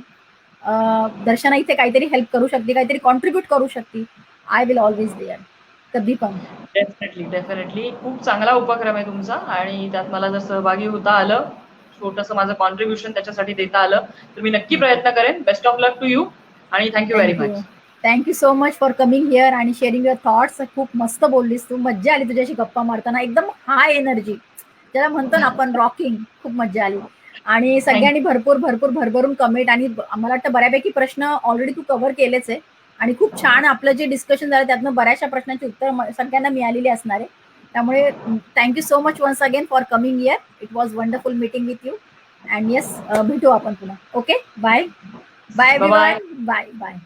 दर्शना इथे काहीतरी हेल्प करू शकते, काहीतरी कॉन्ट्रीब्युट करू शकते, आय विल ऑलवेज देअर. कधी पण. डेफिनेटली डेफिनेटली खूप चांगला उपक्रम आहे तुमचा आणि त्यात मला जर सहभागी होता आलं, छोटंसं माझं कॉन्ट्रीब्युशन त्याच्यासाठी देता आलं तर मी नक्की प्रयत्न करेन. Best of luck to you आणि thank you very much. Thank you so much for coming here आणि शेअरिंग युअर थॉट्स. खूप मस्त बोललीस तू, मज्जा आली तुझ्याशी गप्पा मारताना. एकदम हाय एनर्जी ज्याला म्हणतो ना आपण, रॉकिंग. खूप मज्जा आली आणि सगळ्यांनी भरपूर भरपूर भरभरून कमेंट आणि मला वाटतं बऱ्यापैकी प्रश्न ऑलरेडी तू कव्हर केलेच आहे आणि खूप छान आपलं जे डिस्कशन झालं त्यातनं बऱ्याचशा प्रश्नांची उत्तर सगळ्यांना मिळालेली असणार आहे. त्यामुळे thank you so much once again for coming here. It was wonderful meeting with you and yes भेटू आपण पुन्हा. Okay, bye bye bye. Bye bye.